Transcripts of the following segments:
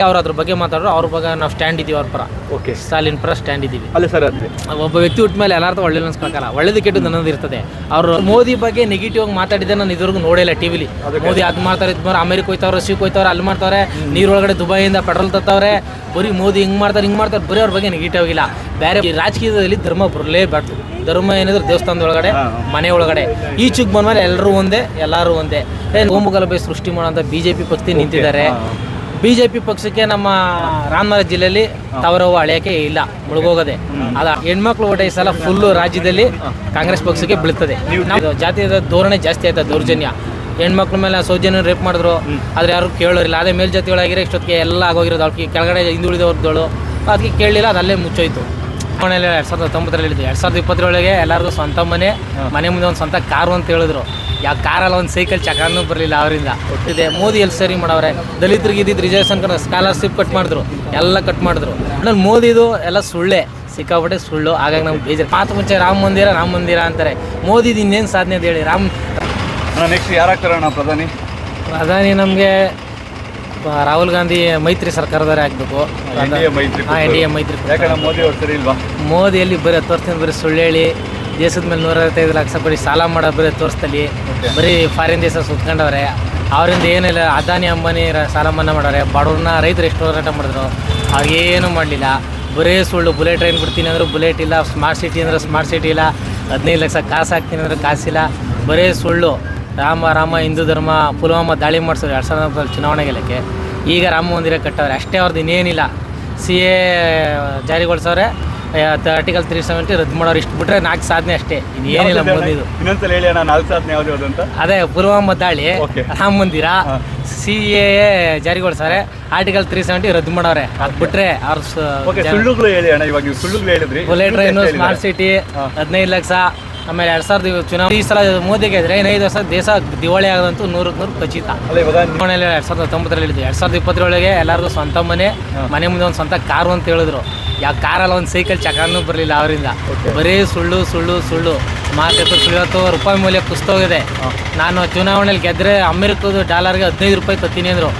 ಅವ್ರು ಅದ್ರ ಬಗ್ಗೆ ಮಾತಾಡೋರು, ಅವ್ರ ಬಗ್ಗೆ ನಾವು ಸ್ಟ್ಯಾಂಡ್ ಇದೀವಿ, ಅವ್ರ ಪರ. ಓಕೆ, ಸ್ಟಾಲಿನ್ ಪರ ಸ್ಟ್ಯಾಂಡ್ ಇದೀವಿ. ಅಲ್ಲ ಸರ್, ಒಬ್ಬ ವ್ಯಕ್ತಿ ಹುಟ್ಟ ಮೇಲೆ ಎಲ್ಲಾರ್ದು ಒಳ್ಳೆ ಅನ್ಸ್ಕೊಳಕಲ್ಲ, ಒಳ್ಳೇದು ಕೆಟ್ಟದ್ದು ಅನ್ನೋದು ಇರ್ತದೆ. ಅವರು ಮೋದಿ ಬಗ್ಗೆ ನೆಗೆಟಿವ್ ಆಗಿ ಮಾತಾಡಿದ್ದೆ ನಾನು ಇದುವರೆಗೂ ನೋಡಿಲ್ಲ ಟಿವಿಲಿ. ಮೋದಿ ಅದು ಮಾಡ್ತಾರೆ, ಇದು ಮಾಡಿ, ಅಮೆರಿಕ ಹೋಯ್ತವ್ರೆ, ರಷ್ಯಾಕ್ಕೆ ಹೋಯ್ತವ್ರೆ, ಅಲ್ಲಿ ಮಾಡ್ತಾರೆ, ನೀರೊಳಗಡೆ ದುಬೈಯಿಂದ ಪೆಟ್ರೋಲ್ ತತ್ತವ್ರೆ, ಬರೀ ಮೋದಿ ಹಿಂಗೆ ಮಾಡ್ತಾರೆ, ಬರೀ ಅವ್ರ ಬಗ್ಗೆ ನೆಗೆಟಿವ್ ಆಗಿಲ್ಲ. ಬೇರೆ ರಾಜಕೀಯದಲ್ಲಿ ಧರ್ಮ ಬರಲೇಬಾರ್ದು. ಧರ್ಮ ಏನಿದ್ರೆ ದೇವಸ್ಥಾನದೊಳಗಡೆ, ಮನೆ ಒಳಗಡೆ, ಈಚೆಗೆ ಬಂದ್ಮೇಲೆ ಎಲ್ಲರೂ ಒಂದೇ, ಎಲ್ಲರೂ ಒಂದೇ. ಕೋಮುಗಲಭೆ ಸೃಷ್ಟಿ ಮಾಡೋಂಥ BJP ಪಕ್ಷ ನಿಂತಿದ್ದಾರೆ. BJP ಪಕ್ಷಕ್ಕೆ ನಮ್ಮ ರಾಮನಗರ ಜಿಲ್ಲೆಯಲ್ಲಿ ತವರವು ಅಳೆಯೋಕೆ ಇಲ್ಲ, ಮುಳುಗೋಗದೆ. ಅದ ಹೆಣ್ಮಕ್ಳು ಓಟ ಈ ಸಲ ಫುಲ್ಲು ರಾಜ್ಯದಲ್ಲಿ ಕಾಂಗ್ರೆಸ್ ಪಕ್ಷಕ್ಕೆ ಬೀಳ್ತದೆ. ಜಾತಿಯ ಧೋರಣೆ ಜಾಸ್ತಿ ಆಯ್ತದೆ, ದೌರ್ಜನ್ಯ. ಹೆಣ್ಮಕ್ಳ ಮೇಲೆ ಸೌಜನ್ಯ ರೇಪ್ ಮಾಡಿದ್ರು, ಆದರೆ ಯಾರು ಕೇಳೋರಿಲ್ಲ. ಅದೇ ಮೇಲ್ಜಾತಿಗಳಾಗಿರೋ ಇಷ್ಟೊತ್ತಿಗೆ ಎಲ್ಲ ಆಗೋಗಿರೋದು. ಅವ್ರಿಗೆ ಕೆಳಗಡೆ ಹಿಂದುಳಿದವ್ರದಳು ಅದಕ್ಕೆ ಕೇಳಲಿಲ್ಲ, ಅದು ಅಲ್ಲೇ ಮುಚ್ಚೋಯ್ತು. 2019 ಹೇಳಿದ್ದು, 2020 ಎಲ್ಲರಿಗೂ ಸ್ವಂತ ಮನೆ ಮುಂದೆ ಒಂದು ಸ್ವಂತ ಕಾರು ಅಂತ ಹೇಳಿದ್ರು. ಯಾವ ಕಾರಲ್ಲಿ ಒಂದು ಸೈಕಲ್ ಚಕ್ರನೂ ಬರಲಿಲ್ಲ ಅವರಿಂದ. ಒಟ್ಟಿದೆ ಮೋದಿ ಎಲ್ಲಿ ಸರಿ ಮಾಡವ್ರೆ. ದಲಿತರಿಗೆ ಇದ್ದಿದ್ದು ರಿಸರ್ವೇಷನ್ ಸ್ಕಾಲರ್ಶಿಪ್ ಕಟ್ ಮಾಡಿದ್ರು, ಎಲ್ಲ ಕಟ್ ಮಾಡಿದ್ರು. ಆಮೇಲೆ ಮೋದಿದು ಎಲ್ಲ ಸುಳ್ಳೆ, ಸಿಕ್ಕಾಪಟ್ಟೆ ಸುಳ್ಳು. ಹಾಗಾಗಿ ನಮ್ಗೆ ಬೇಜಾರು. ಮಾತು ಮುಂಚೆ ರಾಮ ಮಂದಿರ ಅಂತಾರೆ. ಮೋದಿದು ಇನ್ನೇನು ಸಾಧನೆ ಅಂತ ಹೇಳಿ. ನೆಕ್ಸ್ಟ್ ಯಾರಾಗ್ತಾರಣ್ಣ ಪ್ರಧಾನಿ? ನಮಗೆ ರಾಹುಲ್ ಗಾಂಧಿ ಮೈತ್ರಿ ಸರ್ಕಾರದವರೇ ಆಗಬೇಕು. NDA ಮೈತ್ರಿ. ಮೋದಿ ಅವ್ರು ಸರಿ ಇಲ್ವಾ? ಮೋದಿಯಲ್ಲಿ ಬರೀ 10 ವರ್ಷದಿಂದ ಬರೀ ಸುಳ್ಳು ಹೇಳಿ, ದೇಶದ ಮೇಲೆ 125 ಲಕ್ಷ ಬರೀ ಸಾಲ ಮಾಡೋದು ಬರೀ ತೋರಿಸ್ತಲ್ಲಿ. ಬರೀ ಫಾರಿನ್ ದೇಶ ಸುತ್ಕೊಂಡವ್ರೆ. ಅವರಿಂದ ಏನಿಲ್ಲ. ಅದಾನಿ ಅಂಬಾನಿ ಸಾಲ ಮನ್ನಾ ಮಾಡೋರೆ. ಬಡವ್ರನ್ನ ರೈತರು ಎಷ್ಟು ಹೋರಾಟ ಮಾಡಿದ್ರು, ಅವ್ರಿಗೇನು ಮಾಡಲಿಲ್ಲ. ಬರೀ ಸುಳ್ಳು. ಬುಲೆಟ್ ಟ್ರೈನ್ ಬಿಡ್ತೀನಿ ಅಂದ್ರೆ ಬುಲೆಟ್ ಇಲ್ಲ, ಸ್ಮಾರ್ಟ್ ಸಿಟಿ ಅಂದ್ರೆ ಸ್ಮಾರ್ಟ್ ಸಿಟಿ ಇಲ್ಲ, 15 ಲಕ್ಷ ಕಾಸು ಹಾಕ್ತೀನಿ ಅಂದ್ರೆ ಕಾಸಿಲ್ಲ. ಬರೀ ಸುಳ್ಳು. ರಾಮ ಹಿಂದೂ ಧರ್ಮ, ಪುಲ್ವಾಮಾ ದಾಳಿ ಮಾಡಿಸೋರು 2019 ಚುನಾವಣೆ ಗೆಲ್ಲಕ್ಕೆ. ಈಗ ರಾಮ ಮಂದಿರ ಕಟ್ಟವ್ರೆ ಅಷ್ಟೇ, ಅವ್ರದ್ದು ಇನ್ನೇನಿಲ್ಲ. CA ಜಾರಿಗೊಳಿಸವ್ರೆ, ಆರ್ಟಿಕಲ್ 370 ರದ್ದು ಮಾಡೋರು. ಇಷ್ಟು ಬಿಟ್ಟರೆ 4 ಸಾಧನೆ ಅಷ್ಟೇ, ಇನ್ನೇನಿಲ್ಲ ಮೋದಿದು. ಇನ್ನೊಂದ್ಸಲ ಹೇಳಿ ಅಣ್ಣ, 4 ಸಾಧನೆ ಯಾವುದು ಅಂತ? ಅದೇ ಪುಲ್ವಾಮಾ ದಾಳಿ, ರಾಮ ಮಂದಿರ, CA ಜಾರಿಗೊಳಿಸವ್ರೆ, ಆರ್ಟಿಕಲ್ 370 ರದ್ದು ಮಾಡವ್ರೆ. ಅದು ಬಿಟ್ರೆ ಅವ್ರು ಸುಳ್ಳುಗಳು ಹೇಳಿ ಅಣ್ಣ. ಇವಾಗ ಸುಳ್ಳುಗಳು ಹೇಳಿದ್ರಿ. Bullet train, smart city, 15 lakh. ಆಮೇಲೆ 2000 ಚುನಾವಣೆ ಈ ಸಲ ಮೋದಿಗೆ ಇದ್ರೆ 5 ವರ್ಷ ದೇಶ ದಿವಾಳಿ ಆಗೋದಂತೂ 100% ಖಚಿತ. ಚುನಾವಣೆಯಲ್ಲಿ 2019 ಹೇಳಿದ್ದು, 2020 ಎಲ್ಲರಿಗೂ ಸ್ವಂತ ಮನೆ ಮುಂದೆ ಒಂದು ಸ್ವಂತ ಕಾರು ಅಂತ ಹೇಳಿದ್ರು. ಯಾವ ಕಾರಲ್ಲಿ ಒಂದು ಸೈಕಲ್ ಚಕ್ರನೂ ಬರಲಿಲ್ಲ ಅವರಿಂದ. ಬರೀ ಸುಳ್ಳು. ಮಾರ್ಕೆಟ್ ಇವತ್ತು ರೂಪಾಯಿ ಮೌಲ್ಯ ಕುಸ್ತೋಗಿದೆ. ನಾನು ಚುನಾವಣೆಯಲ್ಲಿ ಗೆದ್ದರೆ ಅಮೆರಿಕದ ಡಾಲರ್ಗೆ 15 ರೂಪಾಯಿ ತತ್ತೀನಿ ಅಂದರು.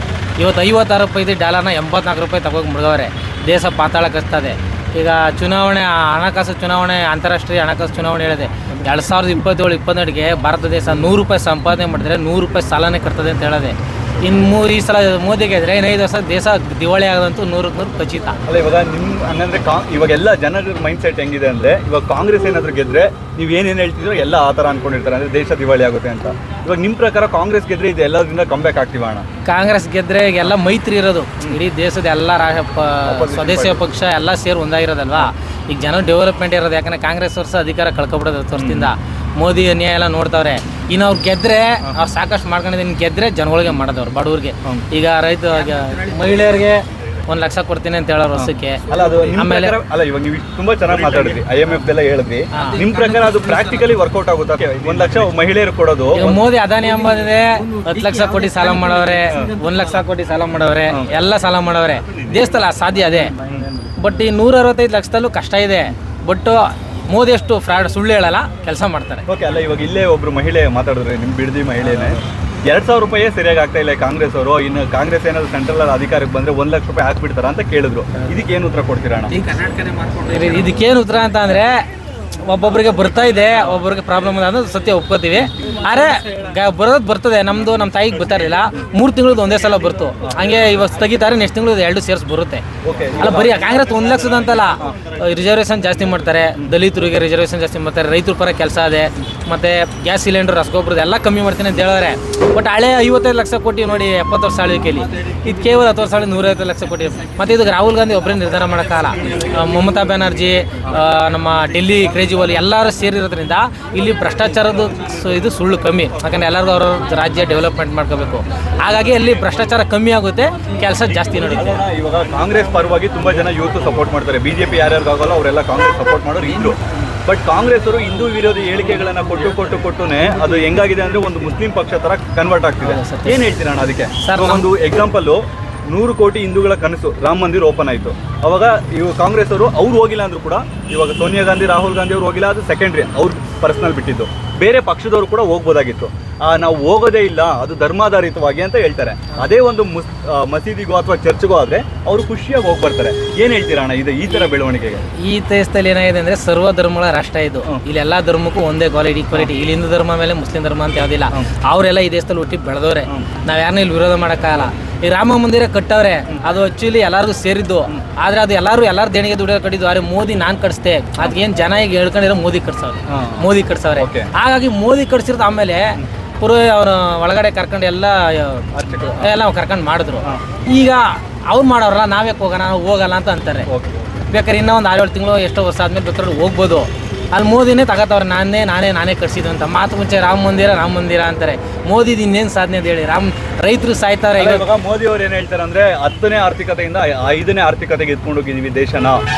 ಇವತ್ತು 56 ರೂಪಾಯಿ ಡಾಲರ್ನ 84 ರೂಪಾಯಿ ತಗೋಗಿ ಮುಳುಗವ್ರೆ. ದೇಶ ಪಾತಾಳ ಕಸ್ತದೆ. ಈಗ ಚುನಾವಣೆ, ಹಣಕಾಸು ಚುನಾವಣೆ, ಅಂತಾರಾಷ್ಟ್ರೀಯ ಹಣಕಾಸು ಚುನಾವಣೆ ಹೇಳಿದೆ. 2027-22 ಭಾರತ ದೇಶ 100 ರೂಪಾಯಿ ಸಂಪಾದನೆ ಮಾಡಿದ್ರೆ 100 ರೂಪಾಯಿ ಸಾಲನೇ ಕಟ್ತದೆ ಅಂತ ಹೇಳಿದೆ. ಈ ಸಲ ಮೋದಿಗೆ ಇದ್ರೆ 5 ವರ್ಷ ದೇಶ ದಿವಾಳಿ ಆಗೋದಂತೂ 100% ಖಚಿತ. ಅಲ್ಲ, ಇವಾಗ ಹಂಗಂದ್ರೆ ಇವಾಗೆಲ್ಲ ಜನರ ಮೈಂಡ್ ಸೆಟ್ ಹೆಂಗಿದೆ ಅಂದರೆ, ಇವಾಗ ಕಾಂಗ್ರೆಸ್ ಏನಾದರೂ ಗೆದ್ರೆ ನೀವು ಏನೇನು ಹೇಳ್ತಿದ್ರು ಎಲ್ಲ ಆ ಥರ ಅನ್ಕೊಂಡಿರ್ತಾರೆ, ಅಂದರೆ ದೇಶ ದಿವಾಳಿ ಆಗುತ್ತೆ ಅಂತ. ಇವಾಗ ನಿಮ್ಮ ಪ್ರಕಾರ ಕಾಂಗ್ರೆಸ್ ಗೆದ್ರೆ ಇದು ಎಲ್ಲದರಿಂದ ಕಂಬ್ಯಾಕ್ ಆಗ್ತೀವ ಅಣ್ಣ? ಕಾಂಗ್ರೆಸ್ ಗೆದ್ರೆ ಎಲ್ಲ ಮೈತ್ರಿ ಇರೋದು, ಇಡೀ ದೇಶದ ಎಲ್ಲ ಸ್ವದೇಶೀಯ ಪಕ್ಷ ಎಲ್ಲ ಸೇರಿ ಒಂದಾಗಿರೋದಲ್ವಾ. ಈಗ ಜನ ಡೆವಲಪ್ಮೆಂಟ್ ಇರೋದು. ಯಾಕಂದರೆ ಕಾಂಗ್ರೆಸ್ ವರ್ಷ ಅಧಿಕಾರ ಕಳ್ಕೊಬಿಡೋದು 10 ವರ್ಷದಿಂದ. ಮೋದಿ ಅನ್ಯಾಯ ಎಲ್ಲ ನೋಡ್ತಾವ್ರೆ. ಇನ್ನು ಅವ್ರು ಗೆದ್ರೆ, ಅವ್ರು ಸಾಕಷ್ಟು ಮಾಡ್ಕೊಂಡಿದ್ದೀನಿ, ಗೆದ್ರೆ ಜನಗಳಿಗೆ ಮಾಡೋದವ್ರು, ಬಡವ್ರಿಗೆ. ಈಗ ಮಹಿಳೆಯರಿಗೆ 1 ಲಕ್ಷ ಕೊಡ್ತೀನಿ ಅಂತ ಹೇಳೋರು ವರ್ಷಕ್ಕೆ. ಆಮೇಲೆ ಇವಾಗ ನೀವು ತುಂಬಾ ಚೆನ್ನಾಗಿ ಮಾತಾಡಿದ್ರಿ, IMF ಎಲ್ಲ ಹೇಳಿದ್ರಿ. ನಿಮ್ ಪ್ರಕಾರ ಅದು ಪ್ರಾಕ್ಟಿಕಲಿ ವರ್ಕೌಟ್ ಆಗುತ್ತಾ? 1 ಲಕ್ಷ ಮಹಿಳೆಯರು ಕೊಡೋದು. ಮೋದಿ ಅದಾನಿ ಅಂಬಂದಿದೆ 10 ಲಕ್ಷ ಕೋಟಿ ಸಾಲ ಮಾಡವ್ರೆ, 1 ಲಕ್ಷ ಕೋಟಿ ಸಾಲ ಮಾಡವ್ರೆ, ಎಲ್ಲ ಸಾಲ ಮಾಡವ್ರೆ. ದೇಶದಲ್ಲಿ ಸಾಧ್ಯ ಅದೇ. ಬಟ್ ಈ 165 ಲಕ್ಷದಲ್ಲೂ ಕಷ್ಟ ಇದೆ. ಬಟ್ ಮೋದಿ ಅಷ್ಟು ಫ್ರಾಡ್, ಸುಳ್ಳು ಹೇಳಲ್ಲ, ಕೆಲಸ ಮಾಡ್ತಾರೆ. ಓಕೆ, ಅಲ್ಲ ಇವಾಗ ಇಲ್ಲೇ ಒಬ್ರು ಮಹಿಳೆ ಮಾತಾಡಿದ್ರೆ, ನಿಮ್ಮ ಬಿಡದಿ ಮಹಿಳೆನೇ 2,000 ರೂಪಾಯಿ ಸರಿಯಾಗಿ ಆಗ್ತಾ ಇಲ್ಲ ಕಾಂಗ್ರೆಸ್ ಅವರು. ಇನ್ನು ಕಾಂಗ್ರೆಸ್ ಏನಾದ್ರು ಸೆಂಟ್ರಲ್ ಅಧಿಕಾರಕ್ಕೆ ಬಂದ್ರೆ 1 ಲಕ್ಷ ರೂಪಾಯಿ ಹಾಕ್ಬಿಡ್ತಾರ ಅಂತ ಕೇಳಿದ್ರು. ಇದಕ್ಕೇನು ಉತ್ತರ ಕೊಡ್ತೀರಾ ಅಣ್ಣ? ಇದಕ್ಕೇನು ಉತ್ತರ ಅಂತ ಅಂದ್ರೆ, ಒಬ್ಬೊಬ್ಬರಿಗೆ ಬರ್ತಾ ಇದೆ, ಒಬ್ಬರಿಗೆ ಪ್ರಾಬ್ಲಮ್ ಇದೆ ಅನ್ನೋದು ಸತ್ಯ ಒಪ್ಕೋತೀವಿ. ಆದರೆ ಬರ್ತದೆ. ನಮ್ಮ ತಾಯಿಗೆ ಬರ್ತಾ ಇರಲಿಲ್ಲ, 3 ತಿಂಗಳದ್ದು ಒಂದೇ ಸಲ ಬರ್ತು. ಹಂಗೆ ಇವತ್ತು ತೆಗಿತಾರೆ, ನೆಕ್ಸ್ಟ್ ತಿಂಗಳು 2 ಸೇರ್ಸ್ ಬರುತ್ತೆ. ಅಲ್ಲ, ಬರೀ ಕಾಂಗ್ರೆಸ್ 1 ಲಕ್ಷದ ಅಂತಲ್ಲ, ರಿಸರ್ವೇಷನ್ ಜಾಸ್ತಿ ಮಾಡ್ತಾರೆ, ದಲಿತರಿಗೆ ರಿಸರ್ವೇಷನ್ ಜಾಸ್ತಿ ಮಾಡ್ತಾರೆ, ರೈತರ ಪರ ಕೆಲಸ ಇದೆ, ಮತ್ತು ಗ್ಯಾಸ್ ಸಿಲಿಂಡರ್, ರಸಗೊಬ್ಬರದ ಎಲ್ಲ ಕಮ್ಮಿ ಮಾಡ್ತೀನಿ ಅಂತ ಹೇಳಿದ್ರೆ. ಬಟ್ ಹಳೆ 55 ಲಕ್ಷ ಕೋಟಿ ನೋಡಿ 70 ವರ್ಷ ಆಳ್ವಿಕೆಯಲ್ಲಿ, ಇದು ಕೇವಲ 10 ವರ್ಷ 150 ಲಕ್ಷ ಕೋಟಿ. ಮತ್ತು ಇದಕ್ಕೆ ರಾಹುಲ್ ಗಾಂಧಿ ಒಬ್ಬರೇ ನಿರ್ಧಾರ ಮಾಡೋಕ್ಕಾಗಲ್ಲ. ಮಮತಾ ಬ್ಯಾನರ್ಜಿ, ನಮ್ಮ ಡೆಲ್ಲಿ ಕೇಜ್ರಿವಾಲ್ ಎಲ್ಲರೂ ಸೇರಿರೋದ್ರಿಂದ ಇಲ್ಲಿ ಭ್ರಷ್ಟಾಚಾರದ ಇದು ಸುಳ್ಳು ಕಮ್ಮಿ. ಯಾಕಂದರೆ ಎಲ್ಲರಿಗೂ ಅವರ ರಾಜ್ಯ ಡೆವಲಪ್ಮೆಂಟ್ ಮಾಡ್ಕೋಬೇಕು. ಹಾಗಾಗಿ ಅಲ್ಲಿ ಭ್ರಷ್ಟಾಚಾರ ಕಮ್ಮಿ ಆಗುತ್ತೆ, ಕೆಲಸ ಜಾಸ್ತಿ ನಡೀತೆ. ಇವಾಗ ಕಾಂಗ್ರೆಸ್ ಪರವಾಗಿ ತುಂಬಾ ಜನ ಯೂತ್ ಸಪೋರ್ಟ್ ಮಾಡ್ತಾರೆ. BJP ಯಾರ್ಯಾರಿಗಾಗಲ್ಲ ಅವರೆಲ್ಲ ಕಾಂಗ್ರೆಸ್ ಸಪೋರ್ಟ್ ಮಾಡೋರು ಇದ್ರು. ಬಟ್ ಕಾಂಗ್ರೆಸ್ ಅವರು ಹಿಂದೂ ವಿರೋಧಿ ಹೇಳಿಕೆಗಳನ್ನ ಕೊಟ್ಟುನೇ ಅದು ಹೆಂಗಾಗಿದೆ ಅಂದ್ರೆ ಒಂದು ಮುಸ್ಲಿಂ ಪಕ್ಷ ತರ ಕನ್ವರ್ಟ್ ಆಗ್ತಿದೆ. ಏನ್ ಹೇಳ್ತೀರಾ ಅಣ್ಣ ಅದಕ್ಕೆ? ಒಂದು ಎಕ್ಸಾಂಪಲ್, 100 ಕೋಟಿ ಹಿಂದೂಗಳ ಕನಸು ರಾಮ ಮಂದಿರ ಓಪನ್ ಆಯಿತು. ಅವಾಗ ಇವಾಗ ಕಾಂಗ್ರೆಸ್ ಅವರು ಹೋಗಿಲ್ಲ ಅಂದ್ರೂ ಕೂಡ, ಇವಾಗ ಸೋನಿಯಾ ಗಾಂಧಿ, ರಾಹುಲ್ ಗಾಂಧಿ ಅವರು ಹೋಗಿಲ್ಲ, ಅದು ಸೆಕೆಂಡ್ರಿ, ಅವ್ರು ಪರ್ಸನಲ್ ಬಿಟ್ಟಿದ್ದು. ಬೇರೆ ಪಕ್ಷದವರು ಕೂಡ ಹೋಗ್ಬೋದಾಗಿತ್ತು. ನಾವು ಹೋಗೋದೇ ಇಲ್ಲ, ಅದು ಧರ್ಮಾಧಾರಿತವಾಗಿ ಅಂತ ಹೇಳ್ತಾರೆ. ಅದೇ ಒಂದು ಮಸೀದಿಗೋ ಅಥವಾ ಚರ್ಚ್ಗೋ ಆದ್ರೆ ಅವರು ಖುಷಿಯಾಗಿ ಹೋಗಿ ಬರ್ತಾರೆ. ಏನ್ ಹೇಳ್ತೀರಾ ಅಣ್ಣ ಇದು ಈ ತರ ಬೆಳವಣಿಗೆಗೆ? ಈ ದೇಶದಲ್ಲಿ ಏನಾಗಿದೆ ಅಂದ್ರೆ ಸರ್ವ ಧರ್ಮಗಳ ರಾಷ್ಟ್ರ ಇದು. ಇಲ್ಲಿ ಎಲ್ಲಾ ಧರ್ಮಕ್ಕೂ ಒಂದೇ ಈಕ್ವಾಲಿಟಿ. ಇಲ್ಲಿ ಹಿಂದೂ ಧರ್ಮ ಮೇಲೆ ಮುಸ್ಲಿಂ ಧರ್ಮ ಅಂತ ಯಾವ್ದಿಲ್ಲ. ಅವರೆಲ್ಲ ಈ ದೇಶದಲ್ಲಿ ಹುಟ್ಟಿ ಬೆಳೆದವ್ರೆ. ನಾವ್ ಯಾರನ್ನ ಇಲ್ಲಿ ವಿರೋಧ ಮಾಡಕ್ಕಾಗಲ್ಲ. ಈ ರಾಮ ಮಂದಿರ ಕಟ್ಟವ್ರೆ, ಅದು ಆಕ್ಚುಲಿ ಎಲ್ಲರಿಗೂ ಸೇರಿದ್ದು. ಆದ್ರೆ ಅದು ಎಲ್ಲಾರು ದೇಣಿಗೆ ದುಡ್ಡು ಕಟ್ಟಿದ್ದು. ಆದ್ರೆ ಮೋದಿ ನಾನ್ ಕಟ್ಸ್ತೆ, ಅದೇನ್ ಜನ ಈಗ ಹೇಳ್ಕೊಂಡಿರೋ ಮೋದಿ ಕಟ್ಸವ್ರೆ. ಹಾಗಾಗಿ ಮೋದಿ ಕಟ್ಸಿರೋದು ಆಮೇಲೆ ಪುರ ಅವ್ರ ಒಳಗಡೆ ಕರ್ಕೊಂಡು ಎಲ್ಲ ಕರ್ಕೊಂಡು ಮಾಡಿದ್ರು. ಈಗ ಅವ್ರು ಮಾಡೋರಲ್ಲ, ನಾವ್ಯಾಕೆ ಹೋಗಲ್ಲ ಅಂತ ಅಂತಾರೆ. ಬೇಕಾದ್ರೆ ಇನ್ನೂ ಒಂದು 6-7 ತಿಂಗಳು ಎಷ್ಟೋ ವರ್ಷ ಆದ್ಮೇಲೆ ಬೇಕಾದ್ರೆ ಹೋಗ್ಬೋದು. ಅಲ್ಲಿ ಮೋದಿನೇ ತಗೋತವ್ರೆ, ನಾನೇ ಕಟ್ಸಿದ್ದು ಅಂತ. ಮಾತು ಮುಂಚೆ ರಾಮ ಮಂದಿರ ಅಂತಾರೆ. ಮೋದಿದು ಇನ್ನೇನು ಸಾಧನೆ ಅಂತ ಹೇಳಿ. ರೈತರು ಸಾಯ್ತಾರೆ. ಇವಾಗ ಮೋದಿ ಅವ್ರು ಏನ್ ಹೇಳ್ತಾರೆ ಅಂದ್ರೆ 10ನೇ ಆರ್ಥಿಕತೆಯಿಂದ 5ನೇ ಆರ್ಥಿಕತೆಗೆ ಎತ್ಕೊಂಡೋಗಿದೀವಿ ದೇಶನ.